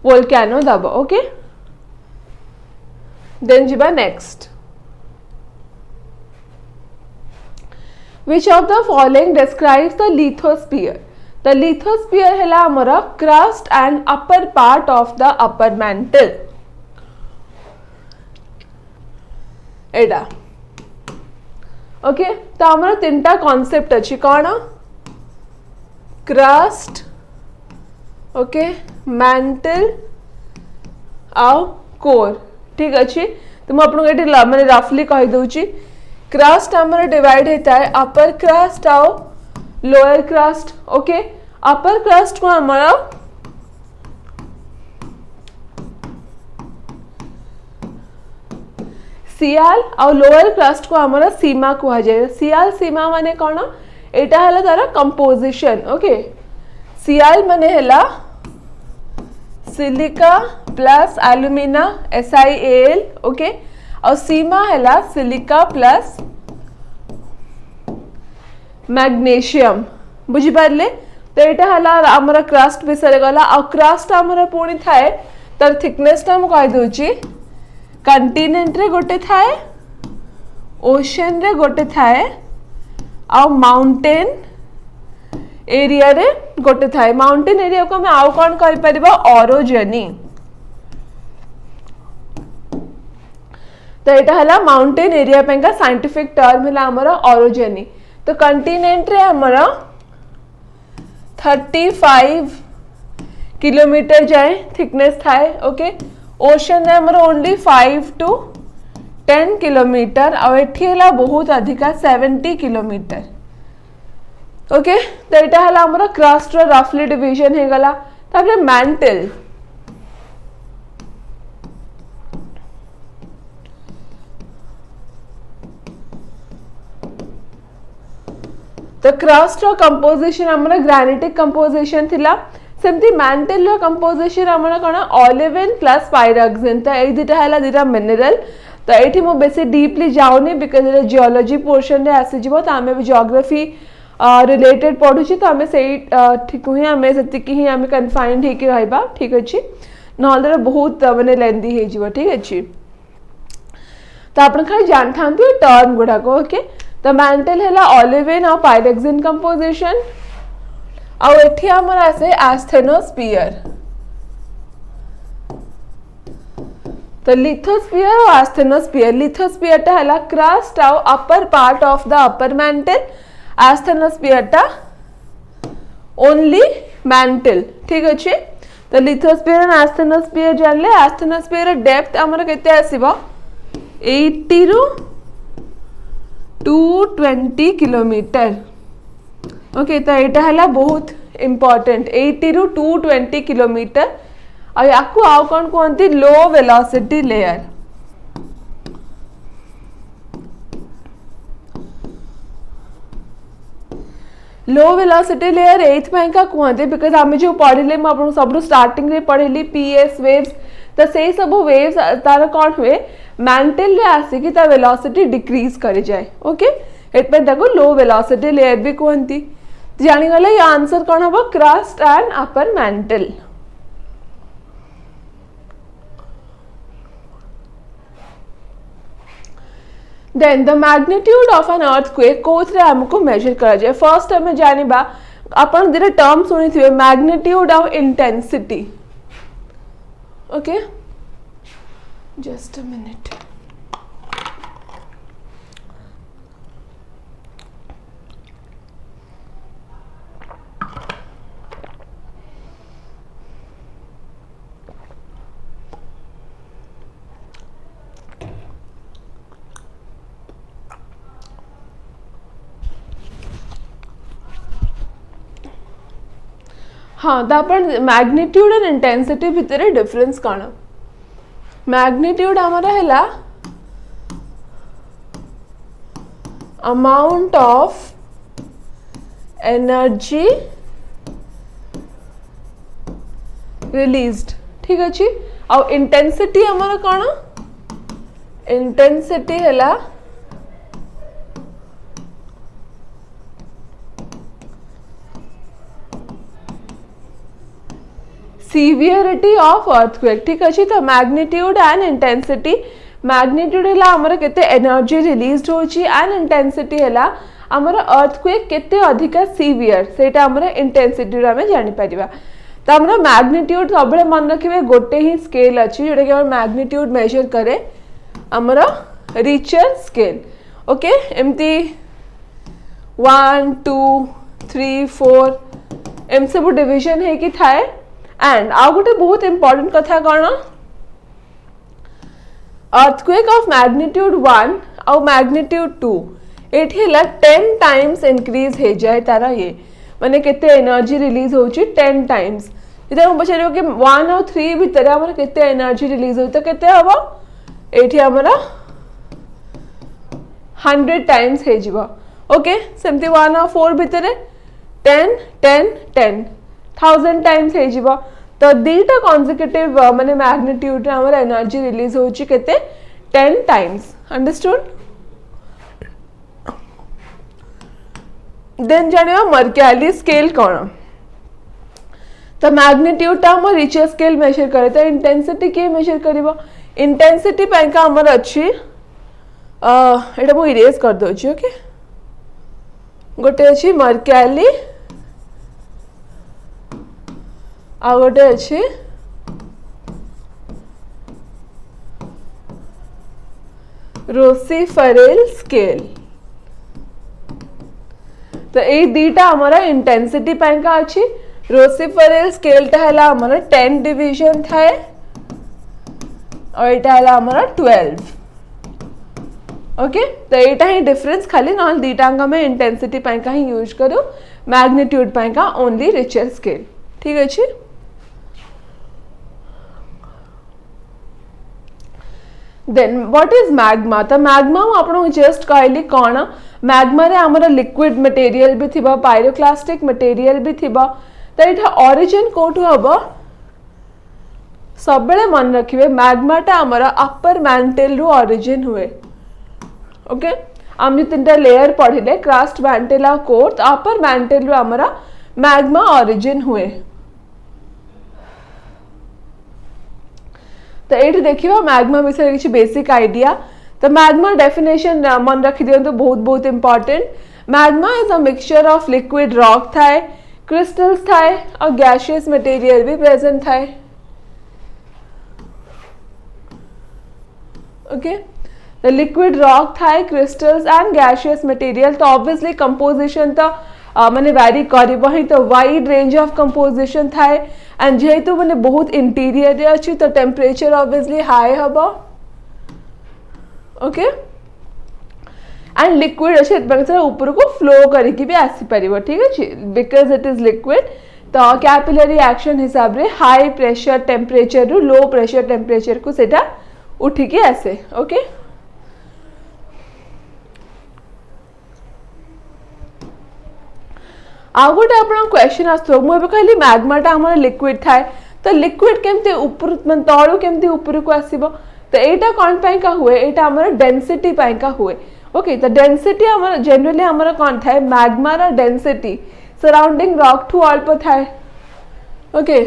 वोल्केनो दबो ओके देन जीवा next which of the following describes the lithosphere the lithosphere है हमारा crust and upper part of the upper mantle एडा ओके तो हमारा तीनटा कॉन्सेप्ट अच्छी कौन क्रस्ट ओके मैंटल आउ कोर ठीक अच्छे तो मुझे ये मैंने रफली कही दूची क्रस्ट हमारा डिवाइड होता है अपर क्रस्ट आउ लोअर क्रस्ट ओके अपर क्रस्ट को हमारा सियाल और लोअर क्रस्ट को हमारा सीमा कहा जाए सियाल सीमा माने कौन एटा हला तारा कंपोजिशन ओके सियाल माने हला silica plus alumina SiAl okay और सीमा हला सिलिका प्लस मैग्नीशियम बुझी पारले तो यहाँ हला आमर क्रस्ट विषय गला आ क्रस्ट आमर पुणी थाए तर थिकनेस टा कहि दउची कंटिनेंट रे गोटे थाए ओशन रे गोटे थाए आ माउंटेन एरिया रे गोटे थाए माउंटेन एरिया को हमें आउ कौन कहि परिबा ऑरोजेनी तो यहाँ हला माउंटेन एरिया पेंका साइंटिफिक टर्म हला हमरा ऑरोजेनी तो कंटिनेंट रे हमरा 35 किलोमीटर जाए थिकनेस थाए ओके ओशन रे हमरा ओनली 5 to 10 किलोमीटर और एठी हला बहुत अधिका 70 किलोमीटर ओके तो यहाँ हला हमरा क्रस्ट रो रफली डिवीजन हे गला तापरे मैंटल तो क्रस्ट रो कंपोजिशन हमरा ग्रेनिटिक कंपोजिशन थिला सेमती मैंटल रो कंपोजिशन हमरा कोन ऑलिविन प्लस पायरक्सिन तो एई दिटा हला दिटा मिनरल तो एठी मो बेसी डीपली जाउनी बिकॉज़ ए जियोलॉजी पोर्शन रे आसी जिवो तो हमें भी ज्योग्राफी रिलेटेड पढुची तो हमें सेही ठीक ही हमें सेतिकी ही हमें कन्फाइंड हे कि रहबा ठीक अछि नहले बहुत माने लेंदी हे जिवो ठीक अछि तो आपण खाली जान थांतु टर्म गुडा को ओके तो मैंटल है ऑलिविन और पायरक्सिन कंपोजिशन और एठी हमर आसे एस्थेनोस्फीयर तो लिथोस्फीयर और एस्थेनोस्फीयर लिथोस्फीयर टा हला क्रस्ट और upper part of the upper mantle asthenosphere टा ओनली मैंटल ठीक अछि तो लिथोस्फीयर और एस्थेनोस्फीयर जानले एस्थेनोस्फीयर डेप्थ हमर केते आसीबो 80 रु 220 किलोमीटर ओके तो यहाँ है बहुत इम्पोर्टेंट 80 रु 220 किलोमीटर और याकू आउ कौन कहते लो वेलोसिटी लेयर लो वेलोसिटी लेयर एथपाई का कहते बिकॉज आम जो पढ़ले मुझे सब स्टार्टिंग रे पढ़ेली पीएस वेव्स तो से सब वेव्स तार कौन हुए मैंटल रे आसिकी ता वेलोसिटी डिक्रीज कर जाए ओके एटपे ताको लो वेलोसिटी लेयर भी कहती जानी गला ये आंसर कौन हबो crust and upper mantle then the magnitude of an earthquake कोथरे हमको मेजर करा जाए फर्स्ट हमें जानिबा अपन दिरे टर्म सुनी थिबे magnitude of intensity okay just a minute हाँ तो अपन मैग्नीट्यूड एंड इंटेंसिटी भितर डिफरेंस कौन मैग्नीट्यूड हमारा है अमाउंट ऑफ एनर्जी रिलीज्ड ठीक अच्छे और इंटेंसिटी हमारा कौन इंटेंसिटी है सीवियरिटी ऑफ अर्थक्वेक ठीक अच्छे तो मैग्नीट्यूड एंड इंटेंसिटी मैग्नीट्यूड है आमर केते एनर्जी रिलीज होची एंड इंटेंसिटी है आमर अर्थक्वेक केते अधिक सीवियर सेटा आमर इंटेंसिटी आमे जानि परिबा तो आमर मैग्नीट्यूड सबले मन रखिबे गोटे ही स्केल अछि जोटा कि आमर मैग्नीट्यूड मेजर करे आमर रिचर स्केल ओके एमती 1 2 3 4 एम सब डिवीजन है कि थाए एंड आ गोटे बहुत इंपोर्टेंट कथा कौन अर्थक्वेक ऑफ मैग्नीट्यूड 1 और मैग्नीट्यूड 2 एठी 10 टाइम्स इंक्रीज हो जाए तारा ये माने केते एनर्जी रिलीज होची 10 टाइम्स इधर हम पचारियो कि 1 और 3 भीतर हमर केते एनर्जी रिलीज होई तो केते हबो एठी हमरा 100 टाइम्स हे जिवो ओके सेमती 1 और 4 भीतर 10 10 10 1000 टाइम्स हे जिवो तो दीटा कॉन्सेक्यूटिव माने मैग्नीट्यूड रे हमर एनर्जी रिलीज होची केते 10 टाइम्स अंडरस्टूड देन जानिबा मर्क्याली स्केल कौन तो मैग्नीट्यूड हम रिचर स्केल मेजर करे तो इंटेंसिटी के मेजर करिवो इंटेंसिटी पैंका हमर अछि एटा मु इरेज कर दो छी ओके गोटे अछि मर्क्याली आ गोटे अछि रोसीफरेल स्केल तो ये दीटा हमारा इंटेंसिटी पैंका अछि रोसीफरेल स्केल टा हला हमारा 10 डिवीजन थाए और एटा हला हमारा 12 ओके तो एटा ही डिफरेंस खाली न दीटा में इंटेंसिटी पैंका ही यूज करो मैग्नीट्यूड पैंका ओनली रिचर स्केल ठीक अछि देन व्हाट इज मैग्मा तो मैग्मा आपन जस्ट कहली कौन मैग्मा रे हमर लिक्विड मटेरियल भी थिबा पायरोक्लास्टिक मटेरियल भी थिबा तो एटा ओरिजिन कोठु हबो सब बेले मन रखिबे मैग्माटा हमर अपर मैंटल रु ओरिजिन हुए ओके हम जो तीनटा लेयर पढ़िले क्रस्ट मैंटल आ कोर तो अपर मैंटल रु हमर मैग्मा ओरिजिन हुए तो ये देखिए मैग्मा विषय किसी बेसिक आइडिया तो मैग्मा डेफिनेशन मन रखी दियो तो बहुत बहुत important magma is a mixture of liquid rock थाए क्रिस्टल्स थाए और गैसियस मटेरियल भी प्रेजेंट थाए ओके द लिक्विड रॉक थाए क्रिस्टल्स एंड गैसियस मटेरियल तो ऑब्वियसली कंपोजिशन तो माने वैरी करिबो ही तो वाइड रेंज ऑफ कंपोजिशन थाए एंड जेहेतु माने बहुत इंटीरियर रे अछि तो टेम्परेचर ऑब्वियसली हाई हबो ओके एंड लिक्विड अछि बगसर ऊपर को फ्लो करिकि भी आसी परिबो ठीक अछि बिकॉज़ इट इज लिक्विड तो कैपिलरी एक्शन हिसाब रे हाई प्रेशर टेम्परेचर रु लो प्रेशर टेम्परेचर को सेटा उठी के आसे ओके आ गोटे आप क्वेश्चन आसो मुझे कहली मैग्माटा हमर लिक्विड थाए तो लिक्विड केमती ऊपर मन तळु केमती ऊपर को आसीबो तो एटा कोन पैंका हुए एटा हमर डेंसिटी पैंका हुए ओके तो डेंसिटी हमर जनरली हमर कोन थाए मैग्मा रा डेंसिटी सराउंडिंग रॉक टू अल्प थाए ओके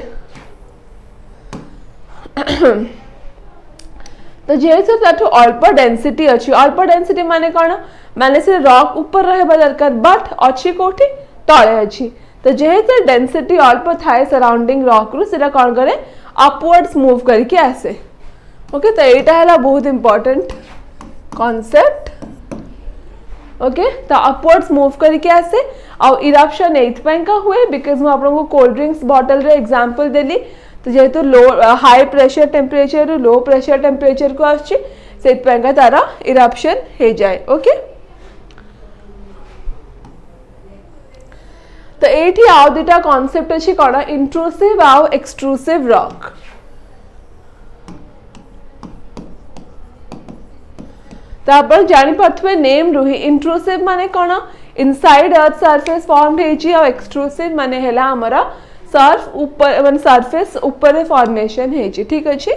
तो जेहेतु ताठू अल्प डेंसिटी अछि अल्प डेंसिटी माने कोन माने से रॉक ऊपर रहबा दरकार बट अछि कोठी तले अछि तो जेहेतु डेंसिटी अल्प थाए सराउंडिंग रॉक रु सेटा कोन करे अपवर्ड्स मूव करके आसे ओके तो एटा हला बहुत इंपॉर्टेंट कांसेप्ट ओके तो अपवर्ड्स मूव करके आसे और इरप्शन एथ पैंका हुए बिकॉज मैं आपन को कोल्ड ड्रिंक्स बॉटल रे एग्जांपल देली तो जेहेतु लो हाई प्रेशर टेम्परेचर रु लो प्रेशर टेम्परेचर को आछि सेत पैंका तारा इरप्शन हे जाए ओके तो एठी आउ दुटा कांसेप्ट अछि कोन इंट्रूसिव आ एक्सट्रूसिव रॉक तो आप जानी पथवे नेम रुही इंट्रूसिव माने कोन इनसाइड अर्थ सरफेस फॉर्म हेची और एक्सट्रूसिव माने हेला हमरा सर्फ ऊपर माने सरफेस ऊपर फॉर्मेशन हेची ठीक अछि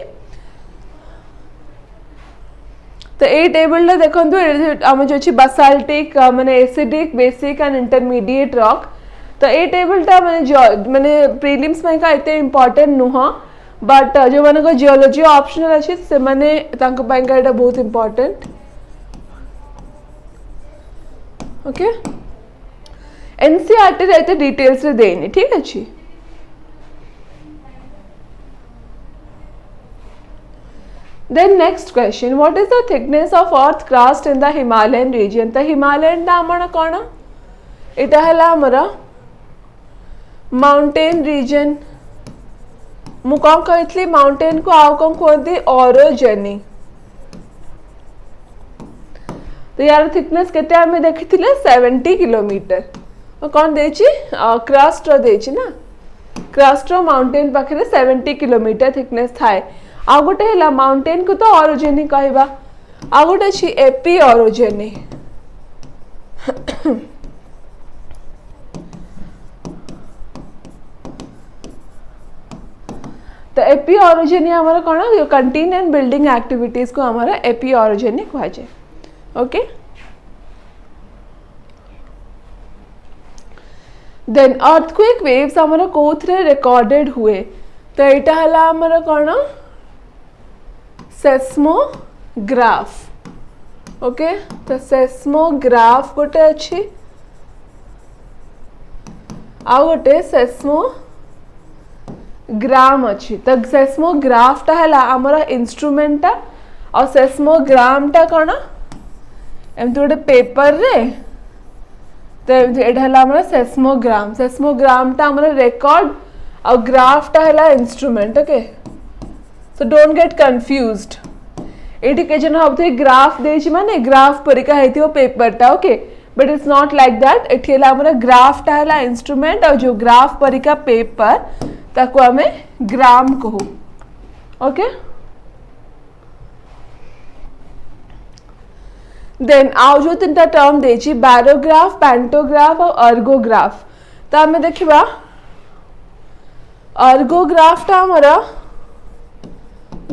तो ए टेबल रे देखंतु हम जो अछि बासाल्टिक माने acidic basic and intermediate rock तो ये टेबल टा माने प्रीलिम्स में का इते इंपॉर्टेंट नुह बट जो माने को जियोलॉजी ऑप्शनल अछि से माने तांको पैंका एटा बहुत इंपॉर्टेंट ओके एनसीईआरटी रे डिटेल्स रे देनी ठीक अछि Then next question, what is the thickness of earth crust in the Himalayan region? तो Himalayan टा हमर कोन एटा हला हमरा माउंटेन रीजन मु कौन कहली माउंटेन को आउ कौन कहते ओरोजेनी तो यार थिकनेस केते हमें देखिथिले 70 किलोमीटर और कौन देछि क्रस्ट रो देछि ना क्रस्ट रो माउंटेन पाखरे 70 किलोमीटर थिकनेस थाए आ गोटे हला माउंटेन को तो ओरोजेनी कहबा आ गोटे छी एपी ओरोजेनी तो एपी ओरोजेनी हमारा कौन कंटेन एंड बिल्डिंग एक्टिविटीज को हमारा एपी ओरोजेनी कहा जाए ओके देन अर्थक्वेक वेव्स आमर कौन रेकर्डेड हुए तो यहाँ है आमर कौन सेस्मोग्राफ ओके तो सेस्मोग्राफ गोटे अच्छी आ गोटे सेस्मोग्राम अच्छी तो सेस्मोग्राफटा है आमर इंस्ट्रूमेंटा और सेस्मोग्रामटा कौन एमती गोटे पेपर रे तो ये सेस्मोग्राम सेस्मोग्रामटा आमर रेकॉर्ड और ग्राफटा है instrument okay so don't get confused ये के भावुथे ग्राफ देछि माने ग्राफ परिका हेतियो पेपरटा okay but it's not like that एठी हला हमर ग्राफटा हला इंस्ट्रूमेंट और जो ग्राफ परिका पेपर ताको हमें ग्राम कहू ओके देन आउ जो तीन टर्म देछि बैरोग्राफ पैंटोग्राफ और अर्गोग्राफ तो हमें देखिबा अर्गोग्राफटा हमारा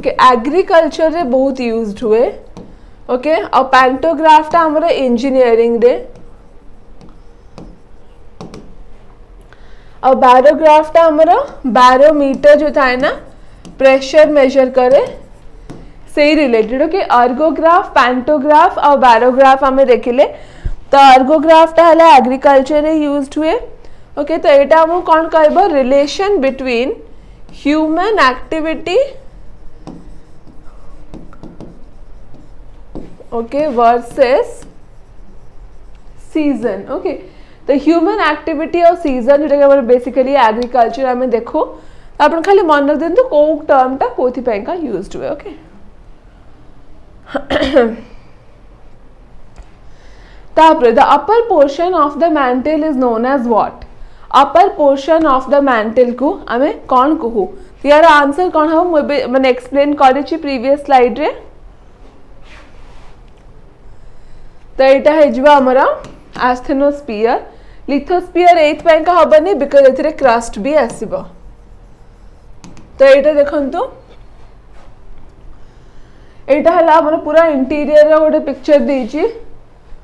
एग्रीकल्चर रे बहुत यूज्ड हुए ओके और पैंटोग्राफटा हमारा इंजीनियरिंग रे और बैरोग्राफटा हमारा बैरोमीटर जो था ना प्रेशर मेजर करे से रिलेटेड ओके अर्गोग्राफ पैंटोग्राफ और बैरोग्राफ हमें देखिले तो अर्गोग्राफटा है एग्रीकल्चर रे यूज्ड हुए ओके तो यहाँ हम कौन कहब relation between human activity okay versus season okay तो ह्यूमन एक्टिविटी और सीजन जो बेसिकली एग्रीकल्चर आम देखो आप खाली मन रख दिखाँ कौ टर्मटा कौन का यूज्ड हुए okay the upper portion of the mantle is known as what upper portion of the mantle को आमे कौन कहू यार आंसर कौन हम मैंने एक्सप्लेन करी प्रीवियस स्लाइड रे तो यहाँ है आस्थेनोस्फियर लिथोस्फियर एथपाई का हबनी बिकज एथिरे क्रस्ट भी आसीबो तो यहाँ देखंतु यहाँ है हमर पूरा इंटीरियर रो गोटे पिक्चर देछि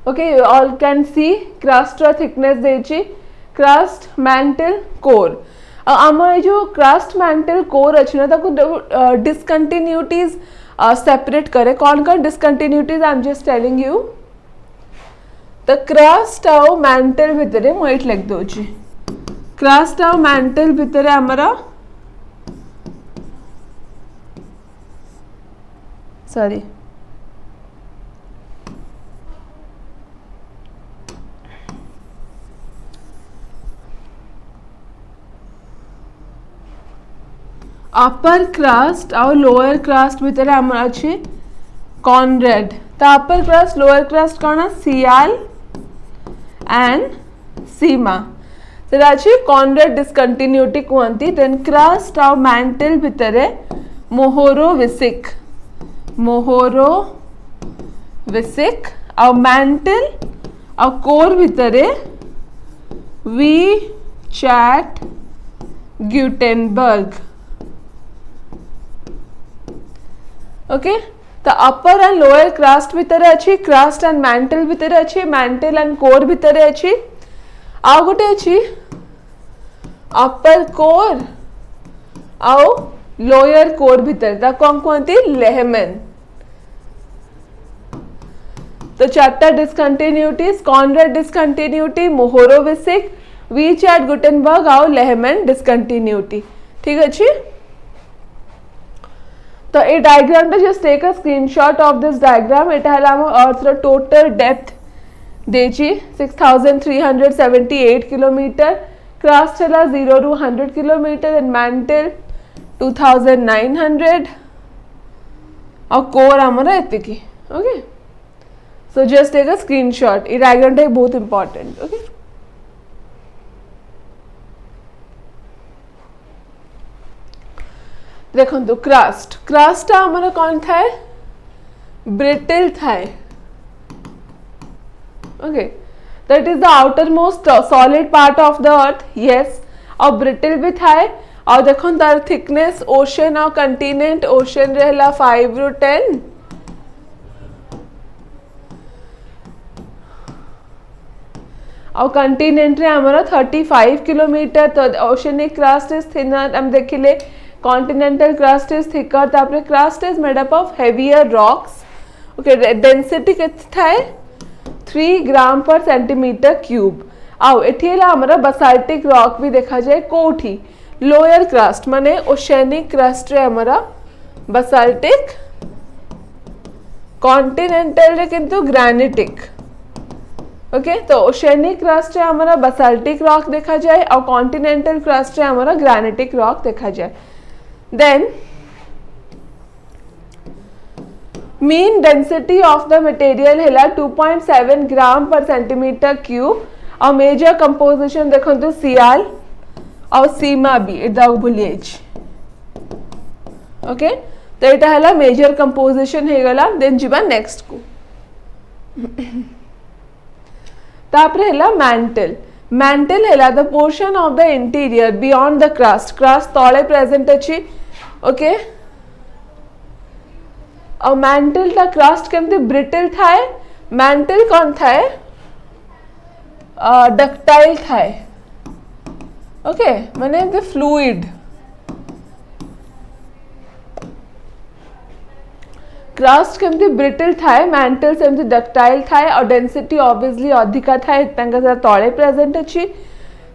okay all can see crust रो थिकनेस देछि क्रस्ट मैंटल कोर आम जो क्रस्ट मैंटल कोर अच्छी ना ताको डिसकंटिन्यूटीज सेपरेट करे कौन कौन discontinuities I am just telling you तो क्रस्ट आउ मैंटल भितर मुझे लिख दूची क्रस्ट आउ मैंटल भितर आमर सॉरी अपर क्रस्ट और लोअर क्रस्ट भितर आम अच्छे कॉनरेड तो अपर क्रस्ट लोअर क्रस्ट कौन सियाल एंड सीमा तो अच्छे कॉनरेड डिस्कंटिन्यूटी कहती देन क्रस्ट और मैंटल भितर मोहोरोविसिक और मैंटल और कोर भितर वी चैट ग्यूटेनबर्ग ओके तो अपर एंड लोअर क्रस्ट भितर अच्छी क्रस्ट एंड मैंटल भितर अच्छी मैंटल एंड कोर भितर अच्छी आउ गोटे अच्छी अपर कोर आउ लोअर कोर भितर कौन कहते लेहमेन तो चार्टा discontinuities Conrad discontinuity Mohorovicic Wiechert Gutenberg आउ लेहमेन डिस्कंटिन्यूटी ठीक अच्छी तो ये diagram just take a screenshot of this diagram एटा हला हम अर्थ रो टोटल डेप्थ देची 6378 किलोमीटर क्रस्ट हला 0 टू 100 किलोमीटर एंड मैंटल 2900 और कोर आमरा एतिकी okay so just take a screenshot ये डायग्राम टा बहुत इंपॉर्टेंट ओके देखो क्रस्ट क्रस्ट आमर कौन थाए ब्रिटल थाए okay that is the outermost solid part of the earth yes और ब्रिटल भी थाए और देखो तार थिकनेस ओशन और कंटिनेंट ओशन रहला 5 रू 10 और कंटिनेंट रे हमर 35 किलोमीटर तो ओशनिक क्रस्ट इज थिनर हम देखिले कॉन्टिनेंटल क्रस्ट इज थिकर तापर crust is made up of heavier rocks okay density केते थाए 3 ग्राम पर सेंटीमीटर क्यूब आउ एठिला हमरा बसाल्टिक रॉक भी देखा जाए कोठी लोअर क्रस्ट माने ओशनिक क्रस्ट रे हमरा बसाल्टिक कॉन्टिनेंटल रे किंतु ग्रेनिटिक ओके तो ओशनिक क्रस्ट रे हमारा बसाल्टिक रॉक देखा जाए और कॉन्टिनेंटल क्रस्ट रे हमारा ग्रेनिटिक रॉक देखा जाए then mean density of the material है 2.7 ग्राम पर सेंटीमीटर क्यूब और मेजर कंपोजिशन देखो सियाल और सीमा भी इदा भूलिएज ओके तो एटा है मेजर कंपोजिशन है गला देन जीवा नेक्स्ट को तापर है मैंटल मैंटल है the portion of the interior beyond the crust crust तले प्रेजेंट अच्छी ओके और मैंटल ता क्रस्ट केमती ब्रिटल थाए मैंटल कौन थाए डक्टाइल थाए ओके माने द फ्लूइड क्रस्ट केमती ब्रिटल थाए मैंटल सेमती डक्टाइल थाए और डेंसिटी ऑब्वियसली अधिका थाए तांका तळे प्रेजेंट अछि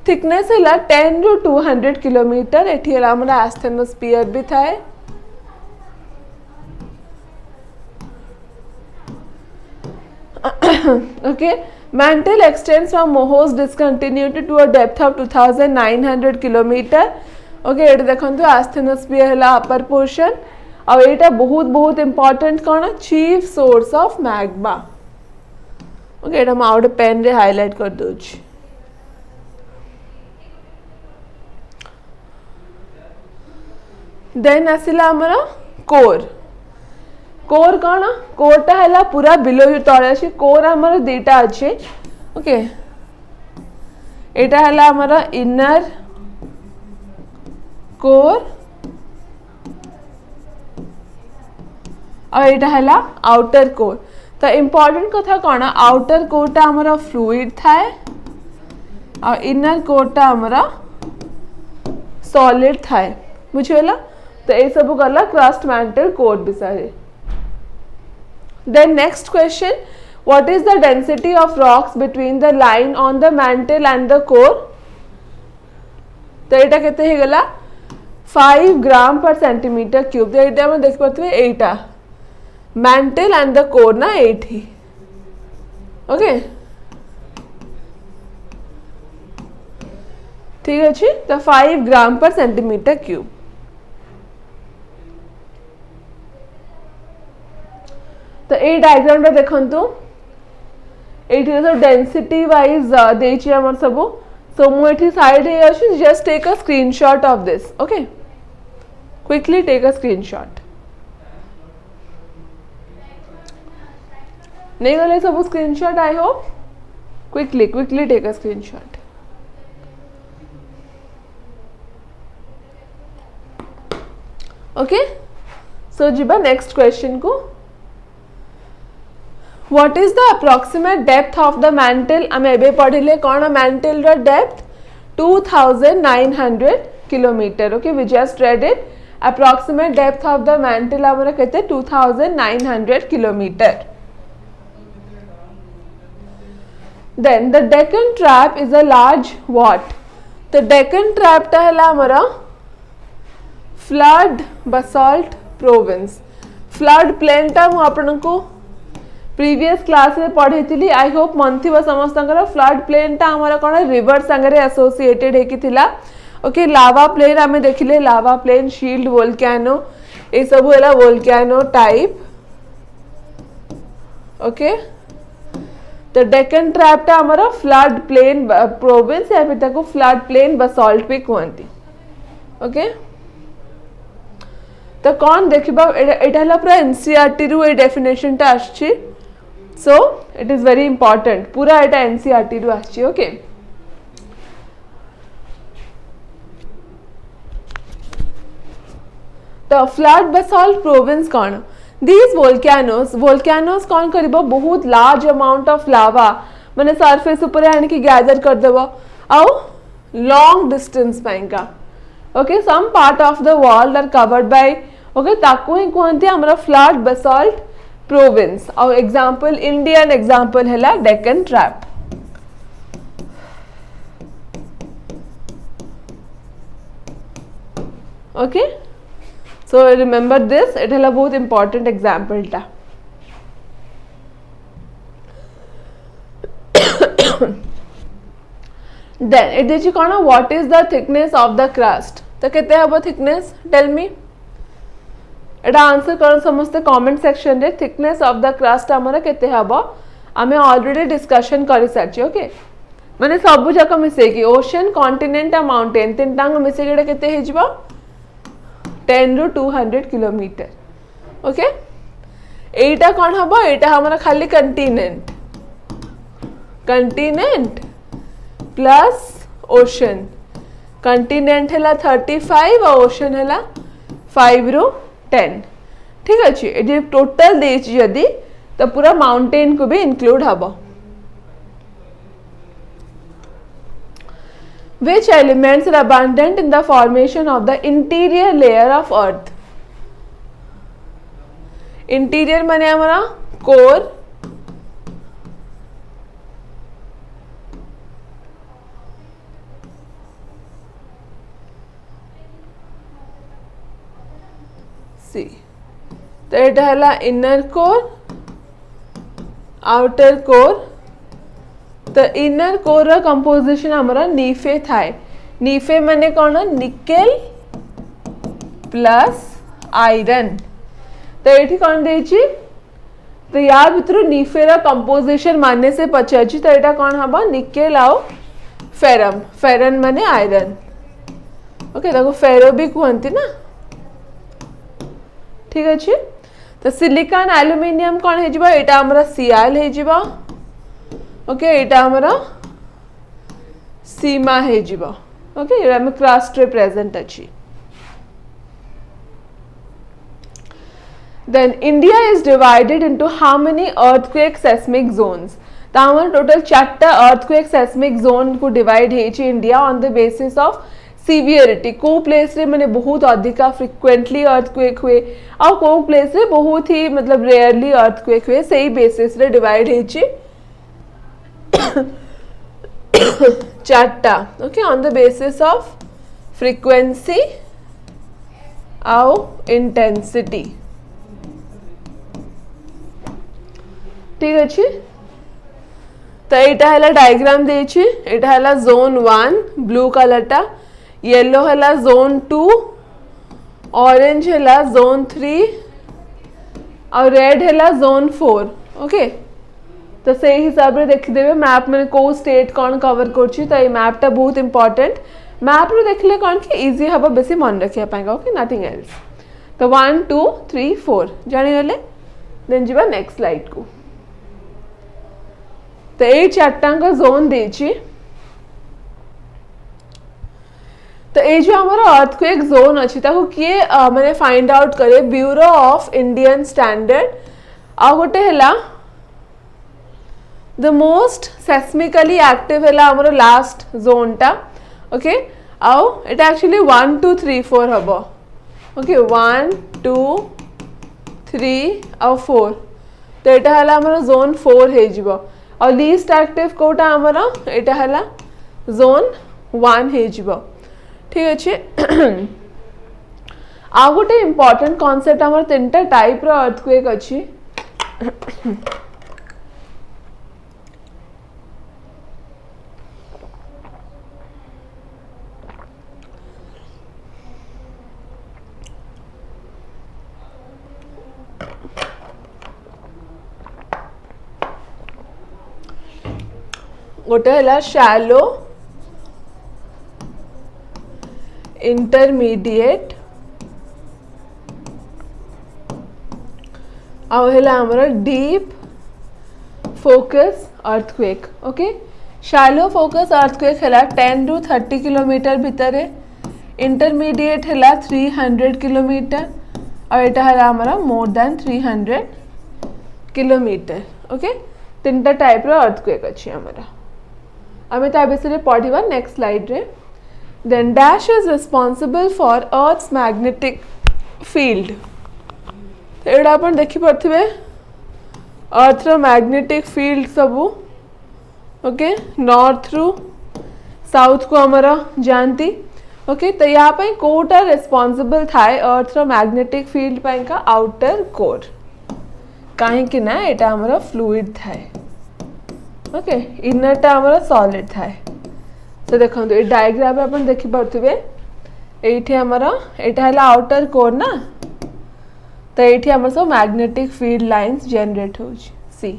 थिकनेस है 10 to 200 किलोमीटर एठी है हमरा एस्थेनोस्फीयर भी थाए okay mantle extends from Mohos discontinuity to a depth of 2900 kilometre okay एठी देखंतु एस्थेनोस्फीयर है अपर पोर्शन और एटा बहुत बहुत इंपोर्टेंट कौन chief source of magma okay एटा मैं आउट पेन रे हाईलाइट कर दोछि देन आसिला हमरा कोर कोर कौन कोरटा है पूरा बिलो जो तले अछि कोर हमर दुटा अछि ओके एटा है हमरा इनर कोर और एटा है आउटर कोर तो इम्पोर्टेंट कथा कौन आउटर कोरटा हमारा फ्लूइड थाए और इनर कोरटा हमारा सॉलिड थाए बुझेला तो ये सब गला क्रस्ट मैंटल कोर विषय then next question what is the density of rocks between the line on the mantle and the core तो एटा केते हे गला 5 ग्राम पर सेंटीमीटर क्यूब तो एटा हम देख पाते एटा मैंटल एंड द कोर ना 8 ही ओके ठीक अच्छे तो 5 ग्राम पर सेंटीमीटर क्यूब तो ये डायग्राम रे देखंतु एठी तो डेंसिटी वाइज देछि हमर सब सो मु एठी साइड हे अछि just take a screenshot of this okay quickly take a screenshot नहीं गले सब screenshot I hope quickly take a screenshot okay so जीबा नेक्स्ट क्वेश्चन को What is the approximate depth of the mantle आम एबे पढ़िले कौन mantle रो depth 2900 kilometre okay we just read it approximate depth of the mantle हमरा कहते 2900 kilometre then the Deccan Trap is a large what तो Deccan Trap टा है हमरा flood basalt province flood plain टा मु आपन को प्रीवियस क्लास में पढ़ी थी आई होप मन थी समस्त फ्लड प्लेन टा हमारा कौन रिवर संगे एसोसिएटेड है ओके लावा प्लेन आम देखिले लावा प्लेन शील्ड वोल्केनो ये सब है वोल्केनो टाइप ओके तो डेक्कन ट्रैप टा हमारा फ्लड प्लेन प्रोविंस या फिर ताको फ्लड प्लेन बसाल्ट भी कहती ओके तो कौन देखिबा एटा पूरा एनसीईआरटी रु ए डेफिनेशन टा आछि so it is very important पूरा एटा एनसीईआरटी रु आछि ओके तो फ्लड बसाल्ट प्रोविंस कौन these volcanoes कौन करिबो बहुत लार्ज अमाउंट ऑफ लावा माने सरफेस ऊपर आनी कि गैदर कर देबो आउ लॉन्ग डिस्टेंस पाइका okay some part of the world are covered by okay ताकू ही कहंती हमरा फ्लैट बेसाल्ट प्रोविंस और एग्जांपल इंडियन एग्जांपल हैला Deccan trap okay so remember this it हैला बहुत इंपॉर्टेंट एग्जांपल टा then it is कौन what is the thickness of the crust तो केते हबो thickness tell me एटा आंसर कर समस्त कमेंट सेक्शन रे थिकनेस ऑफ द क्रस्ट हमरा केते हबो आमे ऑलरेडी डिस्कशन करि साची ओके माने सब जक मिसे कि ओशन कॉन्टिनेंट आ माउंटेन तीन टांग मिसे केडे केते हे जिवो 10 ରୁ 200 किलोमीटर ओके एटा कोन हबो एटा हमरा खाली continent continent plus ocean continent हैला 35 और ओशन हैला 5 ରୁ 10 ठीक अच्छे ये टोटल देछि यदि तो पूरा माउंटेन को भी इंक्लूड हबो which elements are abundant in the formation of the interior layer of earth interior माने हमारा कोर सी तो ये है इनर कोर आउटर कोर तो इनर कोर रा कंपोजिशन हमारा नीफे थाए नीफे माने कौन निकेल प्लस आयरन तो ये कौन देछि तो यार भितर नीफे रा कंपोजिशन मानने से पचाची तो ये कौन हबा निकेल आउ फेरम फेरन माने आयरन ओके देखो फेरो भी कहती ना ठीक अच्छे तो सिलिकॉन एल्युमिनियम कौन है जिबा एटा हमरा सीएल है जिबा ओके एटा हमरा सीमा है जिबा ओके एटा में क्रस्ट रे प्रेजेंट अछि then India is divided into how many earthquake seismic zones तो हमर टोटल 4टा अर्थक्वेक सेस्मिक जोन को डिवाइड है छि India on the basis of severity को प्लेस रे माने बहुत अधिका फ्रिक्वेंटली अर्थक्वेक हुए और को प्लेस रे बहुत ही मतलब रेयरली अर्थक्वेक हुए सही बेसिस रे डिवाइड है छि 4टा okay on the basis of frequency और इंटेंसिटी ठीक अच्छे तो एटा हैला डायग्राम देछि एटा हैला जोन 1 ब्लू कलर टा येलो हैला जोन 2 ऑरेंज हैला जोन 3 और रेड हैला जोन 4 ओके तो सही हिसाब रे देखि देबे मैप में को स्टेट कौन कवर करछि तो ये मैप टा बहुत इंपॉर्टेंट मैप रे देखले कौन कि इजी हबो बेसी मन रखिया पाएगा ओके नथिंग एल्स तो 1 2 3 4 जानि गले देन जिबा नेक्स्ट स्लाइड को तो ये 4टांग जोन देछि तो ये जो हमारा अर्थक्वेक जोन अच्छी ताको किए मैंने फाइंड आउट करे ब्यूरो ऑफ इंडियन स्टैंडर्ड आ गोटे हैला द मोस्ट सेस्मिकली एक्टिव हैला हमारा लास्ट जोन टा ओके आउ एटा एक्चुअली 1 2 3 4 हबो ओके 1 2 3 और 4 तो एटा हैला हमारा जोन 4 हे जिवो और लीस्ट एक्टिव कोटा हमारा एटा हैला जोन 1 हे जिवो ठीक अच्छे आ गोटे इम्पोर्टेंट कॉन्सेप्ट हमार 3टा टाइप रो अर्थक्वेक अच्छी गोटे हैला शैलो इंटरमीडिएट आउ हैला हमरा deep focus earthquake okay shallow focus earthquake हैला 10 ରୁ 30 किलोमीटर भितर है इंटरमीडिएट हैला 300 किलोमीटर और एटा हैला हमरा मोर देन 300 किलोमीटर ओके तीनटा टाइप रो अर्थक्वेक अछि हमरा आमे ता विषय पढ़िबा नेक्स्ट स्लाइड रे then dash is responsible for earth's magnetic field एडा अपन देखि पड़थिबे अर्थ रो मैग्नेटिक फील्ड सबू ओके नॉर्थ रु साउथ को हमरा जानती ओके तो यहाँ पे कोटा रिस्पांसिबल थाए अर्थ रो मैग्नेटिक फील्ड पे का आउटर कोर कहीं कि ना एटा हमरा फ्लूइड थाए ओके इनर टा हमरा सॉलिड थाए तो देखो तो डायग्राम अपन देखि पड़थिबे एठी हमरा एटा हला आउटर कोर ना तो एठी हमर सब मैग्नेटिक फील्ड लाइंस जनरेट हो सी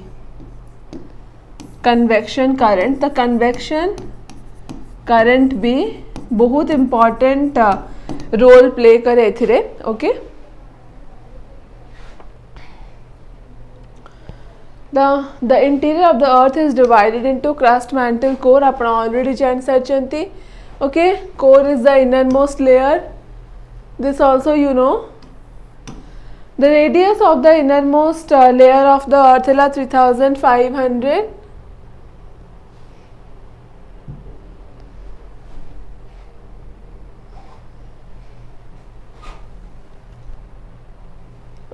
कन्वेक्शन करंट तो कन्वेक्शन करंट भी बहुत इम्पोर्टेंट रोल प्ले करे एथिरे okay the interior of the earth is divided into crust mantle core apna already जान सारचंती okay core is the innermost layer this also you know the radius of the innermost layer of the earth is 3500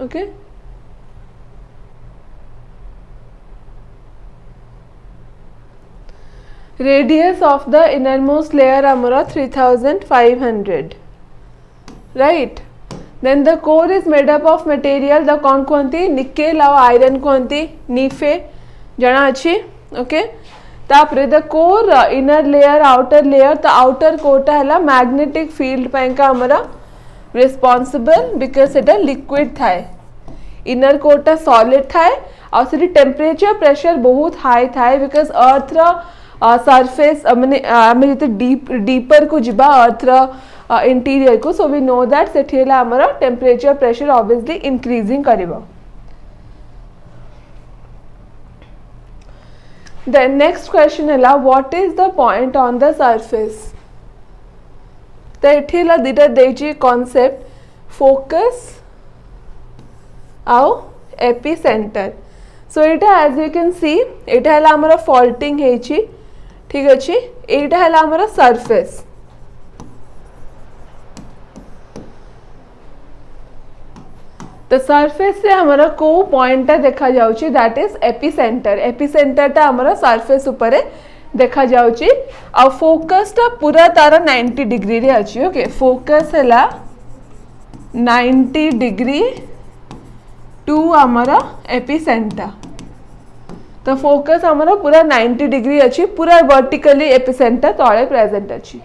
okay radius of the innermost layer amara 3500 right then the core is made up of material the kon konti nickel और iron konti nife jana achi okay तापरे the core inner layer outer layer the outer core टा हला magnetic field ପାଇଁ का हमरा responsible because Etah liquid थाए inner core टा solid थाए और सेठी temperature pressure बहुत high थाए because earth रा सरफेस माने आमे जते डीपर को जिबा अर्थ रा इंटीरियर को सो वी नो दैट सेठेला हमरा टेम्परेचर प्रेशर ऑब्वियसली इंक्रीजिंग करिवो देन नेक्स्ट क्वेश्चन हला what is the point on the surface तो एठेला दिटा देची कांसेप्ट फोकस आउ एपिसेंटर सो एटा एज यू कैन सी एटा हला हमरा फॉल्टिंग हेची ठीक अच्छे एटा है हमारा सरफेस तो सरफेस से हमारा को पॉइंट देखा जाउची दैट इज एपिसेंटर एपिसेंटर टा हमारा सरफेस ऊपर देखा जाउची और फोकस टा पूरा तारा 90 डिग्री रे अछि ओके फोकस हैला 90 डिग्री टू हमारा एपिसेंटर तो फोकस हमारा पूरा 90 डिग्री अच्छी पूरा वर्टिकली एपिसेंटर तले प्रेजेंट अच्छी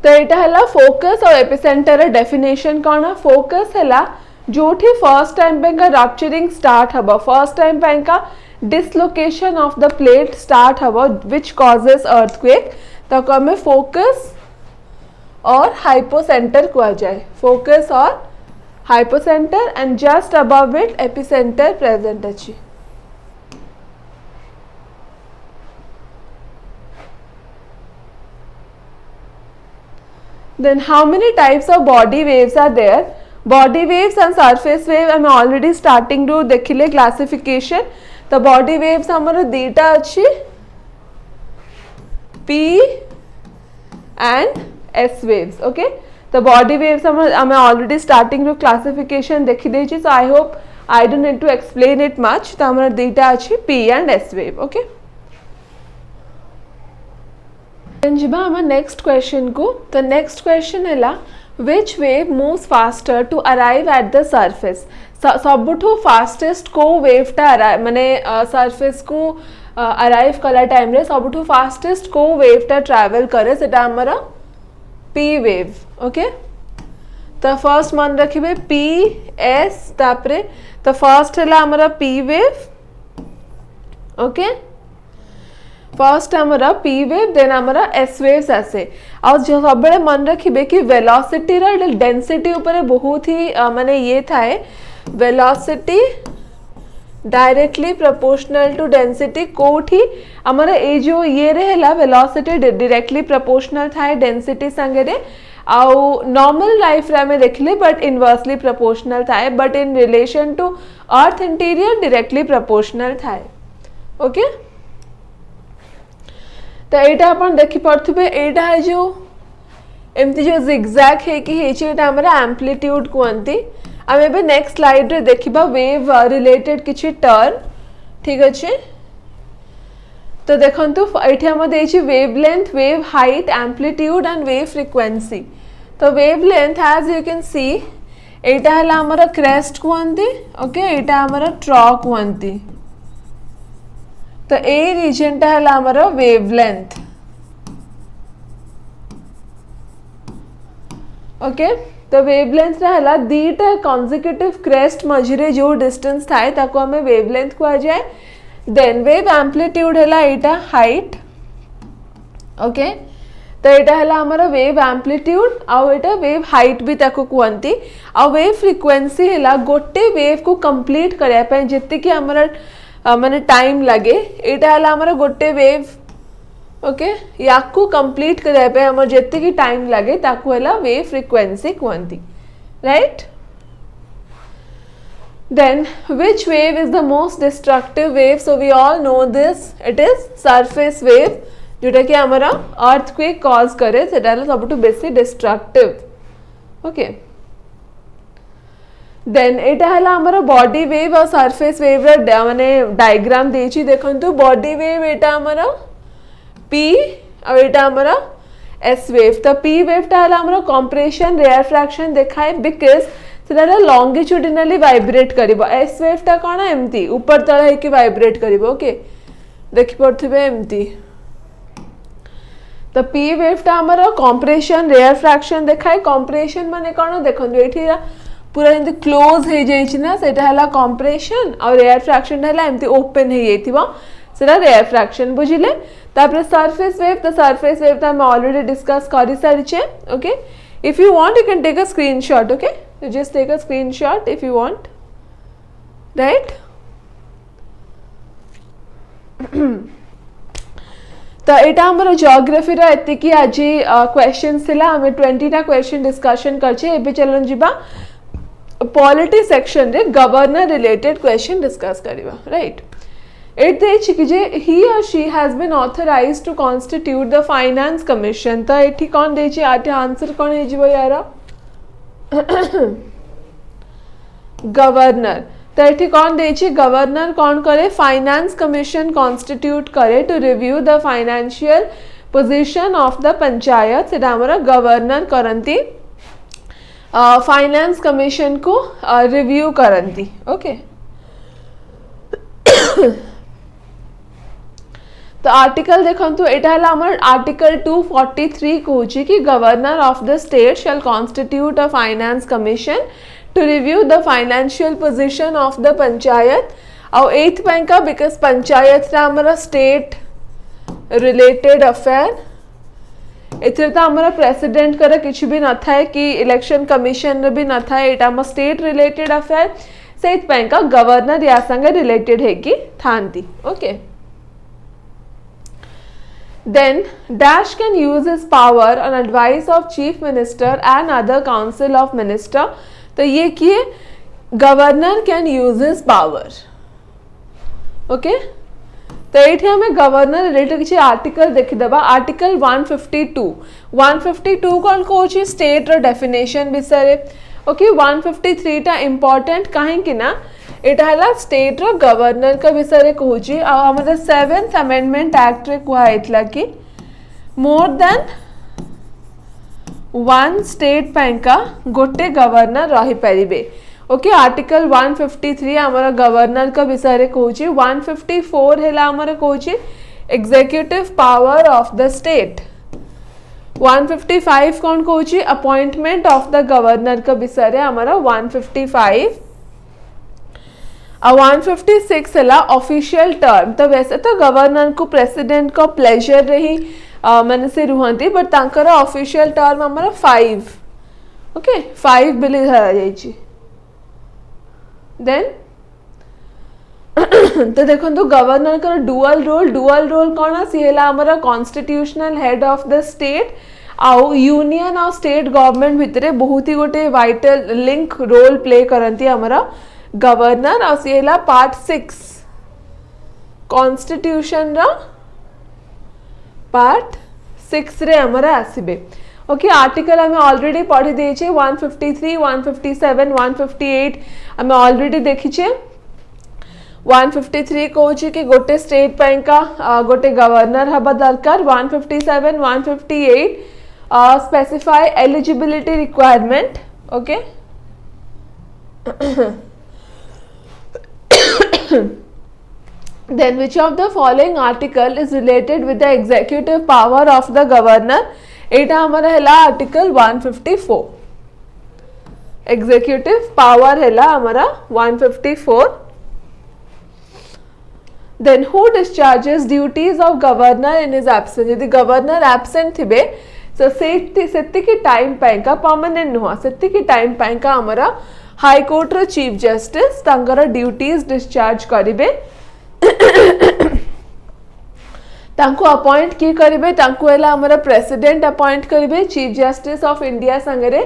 तो एटा हला फोकस और एपिसेंटर डेफिनेशन कौन फोकस हला जोठी फर्स्ट टाइम पे का रप्चरिंग स्टार्ट हबा फर्स्ट टाइम पे का dislocation of the plate start हबा व्हिच कॉजेस अर्थक्वेक तो हमें फोकस और हाइपोसेंटर कहा जाए फोकस और hypocenter and just above it epicenter present achi then how many types of body waves are there body waves and surface wave I'm already starting to dekhile classification the body waves amara dita achi P and S waves okay the body waves I'm already starting to classification देखि देछि so I hope I don't need to explain it much तो हमरा data अछि P and S wave okay then जिबा हम next question को तो next question हैला which wave moves faster to arrive at the surface सबठो fastest को wave टा माने surface को arrive कला टाइम रे सबठो fastest को wave टा travel करे सेटा हमरा P wave okay तो फर्स्ट मन रखिबे P S तापरे तो फर्स्ट हैला हमरा P wave ओके फर्स्ट हमरा P wave देन हमरा S waves आसे और जो सबले मन रखिबे कि वेलोसिटी रा डेंसिटी ऊपर बहुत ही माने ये थाए velocity directly proportional to density कोठी आमर ए जो ये रहेला वेलोसिटी डायरेक्टली प्रोपोर्शनल थाए डेंसिटी संगे रे आउ नॉर्मल लाइफ रे में देखले बट इनवर्सली प्रोपोर्शनल थाए but in relation to earth interior directly proportional थाए ओके तो एटा अपन देखि पड़थबे एटा है जो एमती जो जिगजैग है कि हेची एटा हमरा एम्प्लीट्यूड कहंती आम ए नेक्स्ट स्लाइड रे देखिबा वेव रिलेटेड किछि टर्म ठीक अच्छे तो देखंतु एठी हम देछि wavelength wave height amplitude and wave frequency तो wavelength as you can see एटा हला हमर क्रेस्ट कहंती ओके एटा हमर ट्रॉ कहंती तो ए रीजन टा हला हमर वेवलेंथ ओके तो वेवलेंथ रहला दीटा कॉन्जिक्यूटिव क्रेस्ट मझिरे जो डिस्टेंस थाए ताको हमें वेवलेंथ कहा जाए देन वेव एम्प्लीट्यूड हैला एटा हाइट ओके तो एटा हैला हमर वेव एम्प्लीट्यूड आउ एटा वेव हाइट भी ताको कहंती आ वेव फ्रीक्वेंसी हैला गोटे वेव को कंप्लीट करया पे जत्ते कि हमर माने टाइम लगे एटा हैला हमर गोटे वेव ओके याकू कंप्लीट करे पे हमर जत्ते की टाइम लगे ताकू हैला वेव फ्रीक्वेंसी कहंती right then which wave is the most destructive wave so we all know this it is surface wave जोटा कि हमारा earthquake cause करे सेटा हैला सबटु बेसी destructive ओके then एटा हैला हमारा body wave और surface wave रे माने डायग्राम देछि देखंतु body wave एटा हमारा P और एटा हमारा S wave तो P wave टा हला हमारा compression rarefaction देखाए because सेटा longitudinally vibrate करिबो S wave टा कोना एम्ति ऊपर तळ है कि vibrate करिबो ओके देखि पड़थिबे एम्ति तो P wave टा हमारा compression rarefaction देखाए compression माने कोना देखंतु एठी पूरा एंती क्लोज हे जाई छी ना सेटा हला compression और rarefaction हला एम्ति ओपन हे जाइथिबो सेटा rarefaction बुझिले तापर सरफेस वेव तो सरफेस वेव तो हम ऑलरेडी डिस्कस करि सारिछे okay if you want you can take a screenshot okay you just take a screenshot if you want right तो एटा हमर ज्योग्राफी रा एते की आज क्वेश्चंस थिला हमें 20 टा क्वेश्चन डिस्कशन करछे एबे चलन जिबा पॉलिटी सेक्शन रे गवर्नर रिलेटेड क्वेश्चन डिस्कस करिबा right It he or she has been authorized to constitute the finance commission तो एठी कौन देछि आटे आंसर कौन हे जिवो यारा गवर्नर तो एठी कौन देछि गवर्नर कौन करे फाइनेंस कमीशन कॉन्स्टिट्यूट करे to review the financial position of the panchayat सेटा हमरा गवर्नर करंती फाइनेंस कमीशन को रिव्यू करंती ओके तो आर्टिकल देखंतु एटा हला हमर आर्टिकल 243 कहूची कि governor of the state shall constitute a finance commission to review the financial position of the panchayat और 8th बैंक का बिकॉज पंचायत रा हमर स्टेट रिलेटेड अफेयर एथरे तो हमर प्रेसिडेंट करे किछ भी न थाए कि इलेक्शन कमीशन भी न थाए एटा हम state related affair 8th bank का गवर्नर या संगे रिलेटेड है कि थांती okay Then Dash can use his power on advice of chief minister and other council of minister तो ये किए governor can use his power okay तो ये हमें गवर्नर रिलेटेड किसी आर्टिकल देखी दबा आर्टिकल 152 कौन कहूँ स्टेट रो डेफिनेशन विषय ओके 153 टा इम्पोर्टेंट कहीं कि ना एटा हला स्टेट रो गवर्नर का विषय कहूची आ हमर 7th अमेंडमेंट एक्ट रे कुआ इतला कि more than one state bank का गोटे गवर्नर रही परिबे ओके आर्टिकल 153 हमर गवर्नर का विषय कहूची 154 हेला हमर कहूची executive power of the state 155 कौन कहूची अपॉइंटमेंट ऑफ द गवर्नर का विषय हमारा 155 156 है ऑफिशियल टर्म तो वैसे तो गवर्नर को प्रेसिडेंट को प्लेजर रही मन से रुहती बट तांकर ऑफिशियल टर्म हमारा 5 ओके 5 बिली धरा जाइछि देन तो देखो गवर्नर का डुअल रोल कौन सी है आमर constitutional head of the state आउ यूनियन और स्टेट गवर्नमेंट भितर बहुत ही गोटे वाइटल लिंक रोल प्ले करती आमर गवर्नर और सी है पार्ट 6 कॉन्स्टिट्यूशन रा पार्ट 6 रे आमर आसीबे ओके आर्टिकल आम ऑलरेडी पढ़ी देछे 153 157 158 आम ऑलरेडी देखीचे 153 कहूँ कि गोटे स्टेट का गोटे गवर्नर हवा दरकार 157 158 specify eligibility requirement okay then which of the following article is related with the executive power of the governor एटा हमारा है आर्टिकल 154 एग्जीक्यूटिव पावर है हमारा 154 then who discharges duties of governor in his absence यदि governor absent थिबे तो सेति की time Paika permanent नुह सेति की टाइम पाइका हमारा हाई कोर्ट रो चीफ जस्टिस तांकर ड्यूटीज डिस्चार्ज करिवे तांको अपॉइंट की करिवे तांको एला हमरा प्रेसिडेंट अपॉइंट करिवे चीफ जस्टिस ऑफ इंडिया संगरे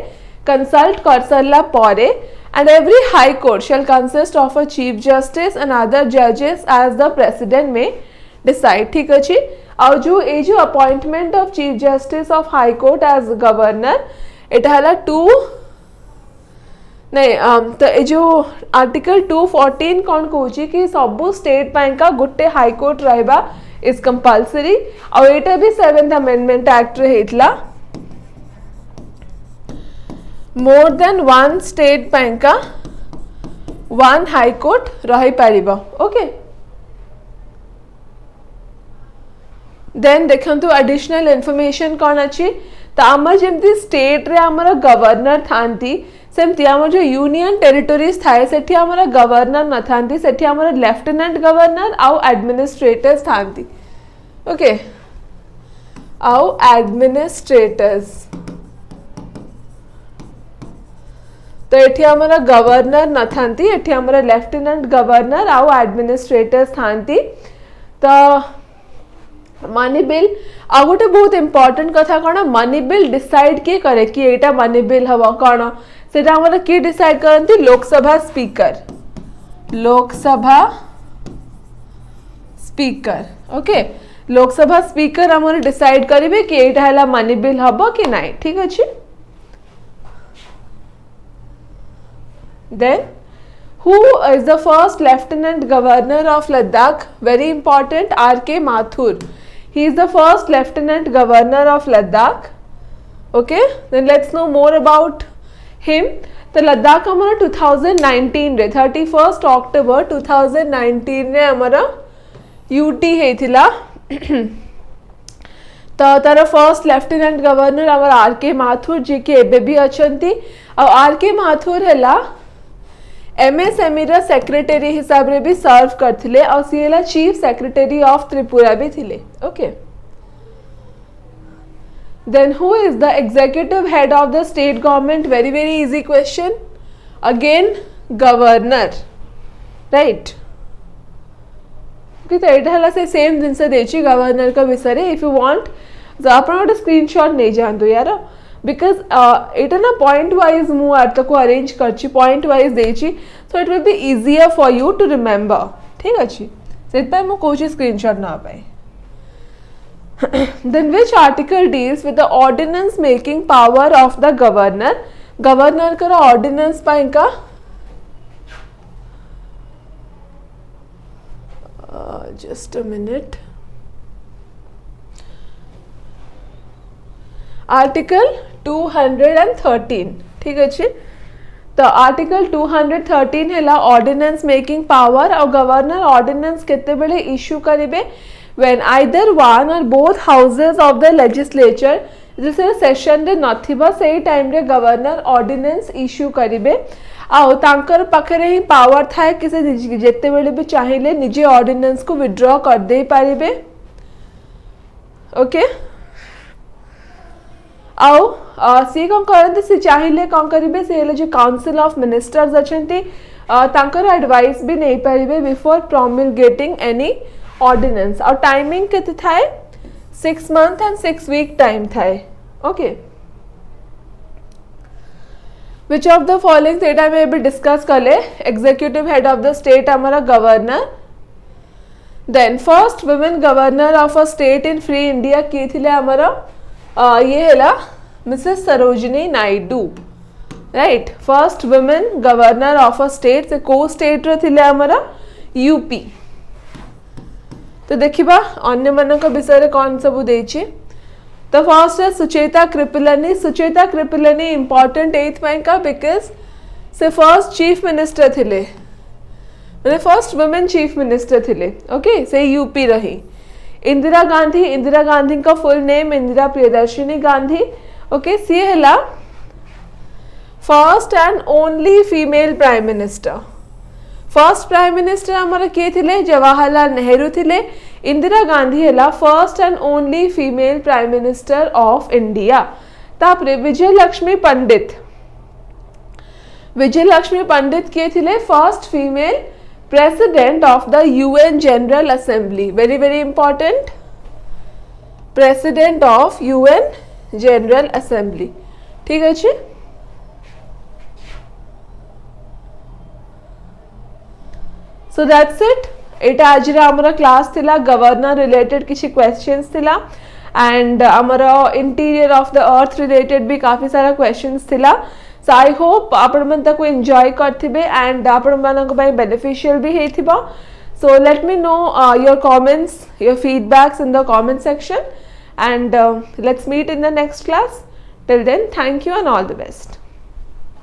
कंसल्ट कर सरला पारे and every high court shall consist of a chief justice and other judges as the president may decide ठीक अछि और जो ए जो appointment of chief justice of high court as governor एटा हला 2 नहीं तो ए जो आर्टिकल 214 कौन कहूची कि सबु स्टेट का गोटे हाई कोर्ट रहबा इज कंपल्सरी और एटा भी 7th अमेंडमेंट एक्ट रे हेतला मोर देन वन स्टेट का वन हाई कोर्ट रही पारिबा ओके देन देखंतु एडिशनल इन्फॉर्मेशन कौन अच्छी तो आमर जमती स्टेट रे आमर गवर्नर थांती सेमती आमर जो यूनियन टेरिटोरीज थाए सेठी आमर गवर्नर न थांती सेठी आमर लेफ्टिनेंट गवर्नर आउ एडमिनिस्ट्रेटर्स थांती ओके आउ एडमिनिस्ट्रेटर्स तो एठी हमारा गवर्नर न थांती एठी हमारा लेफ्टिनेंट गवर्नर आउ एडमिनिस्ट्रेटर्स थांती तो मनी बिल आ गोटे बहुत इंपोर्टेंट कथा कौन मनी बिल डिसाइड किए करे कि एटा मनी बिल हवा कौन सेटा हमारा किए डिसाइड करती Lok Sabha speaker okay Lok Sabha speaker हमारे डिसाइड करेंगे कि एटा है मनी बिल हबो कि नहीं ठीक अच्छे then who is the first lieutenant governor of Ladakh very important R.K. Mathur he is the first lieutenant governor of Ladakh okay then let's know more about him तो लद्दाख हमारा 2019 रे 31st October 2019 रे हमारा यूटी हेथिला तो तार first lieutenant governor हमारा R.K. Mathur जी के एबे भी अछंती और R.K. माथुर हैला एमएसएमई रा सेक्रेटरी हिसाब रे भी सर्व करथिले और सीएला चीफ सेक्रेटरी ऑफ त्रिपुरा भी थिले okay then who is the executive head of the state government very easy question again governor right okay तो एटा हला से सेम जिनस देची गवर्नर का विषय इफ यू वांट तो आप गोटे स्क्रीनशॉट नहीं जानतो यार बिकज एटा ना पॉइंट वाइज मु आर्ट को अरेंज करछि पॉइंट वाइज देछि so it will be easier for you to remember ठीक अछि सेत मु कोची स्क्रीनशॉट ना पाए then which article deals with the ordinance making power of the governor governor का ऑर्डिनेंस पाइन का just a minute आर्टिकल 213 ठीक अच्छे तो आर्टिकल 213 है ऑर्डिनेंस मेकिंग पावर और गवर्नर ऑर्डिनेंस केते बेले इश्यू करिवे when either one or both houses of the legislature जिसे सेशन रे नथिबा सेही टाइम रे गवर्नर ऑर्डिनेंस इश्यू करिवे आउ तांकर पाखरे ही पावर थाए किसे जेते बेले भी चाहिए निजे ऑर्डिनेंस को विथड्रॉ कर दे पारिबे ओके आउ सी कौन करते से चाहिए कौन करेंगे से जो काउंसिल ऑफ मिनिस्टर्स अच्छे तांकर एडवाइस भी नहीं पारिबे बिफोर प्रोमलगेटिंग एनी ऑर्डिनेंस और टाइमिंग केते थाए 6 मंथ एंड 6 वीक टाइम थाए okay which of the following set आम एबे डिस्कस कले executive head of the state हमारा governor then first women governor of a state in free India किए थिले हमारा ये हैला Mrs Sarojini Naidu right first women governor of a state से को स्टेट रे थिले हमारा यूपी तो देखिबा अन्य मानक विषय रे कौन सब देछि तो फर्स्ट है सुचेता कृपलानी इंपॉर्टेंट एथ का बिकॉज से फर्स्ट चीफ मिनिस्टर थिले मैंने फर्स्ट वुमेन चीफ मिनिस्टर थिले ओके से यूपी रही इंदिरा गांधी का full name Indira Priyadarshini Gandhi okay सी हैला first and only female prime minister first prime minister हमारा किए थिले जवाहरलाल नेहरू थिले इंदिरा गांधी हैला first and only female prime minister of India तापरे विजयलक्ष्मी पंडित किए थिले first female president of the UN general assembly very very important president of UN general assembly ठीक अच्छे सो दैट्स इट एटा आज आमर क्लास थिला गवर्नर रिलेटेड किसी क्वेश्चंस थिला एंड आमर interior of the earth related भी काफी सारा क्वेश्चंस थिला सो आई होप आपण मन ताको एंजॉय करथिबे एंड आपण मानक बाय बेनिफिशियल भी हेथिबो so let me know your comments your feedbacks in the comment section and let's meet in the next class till then thank you and all the best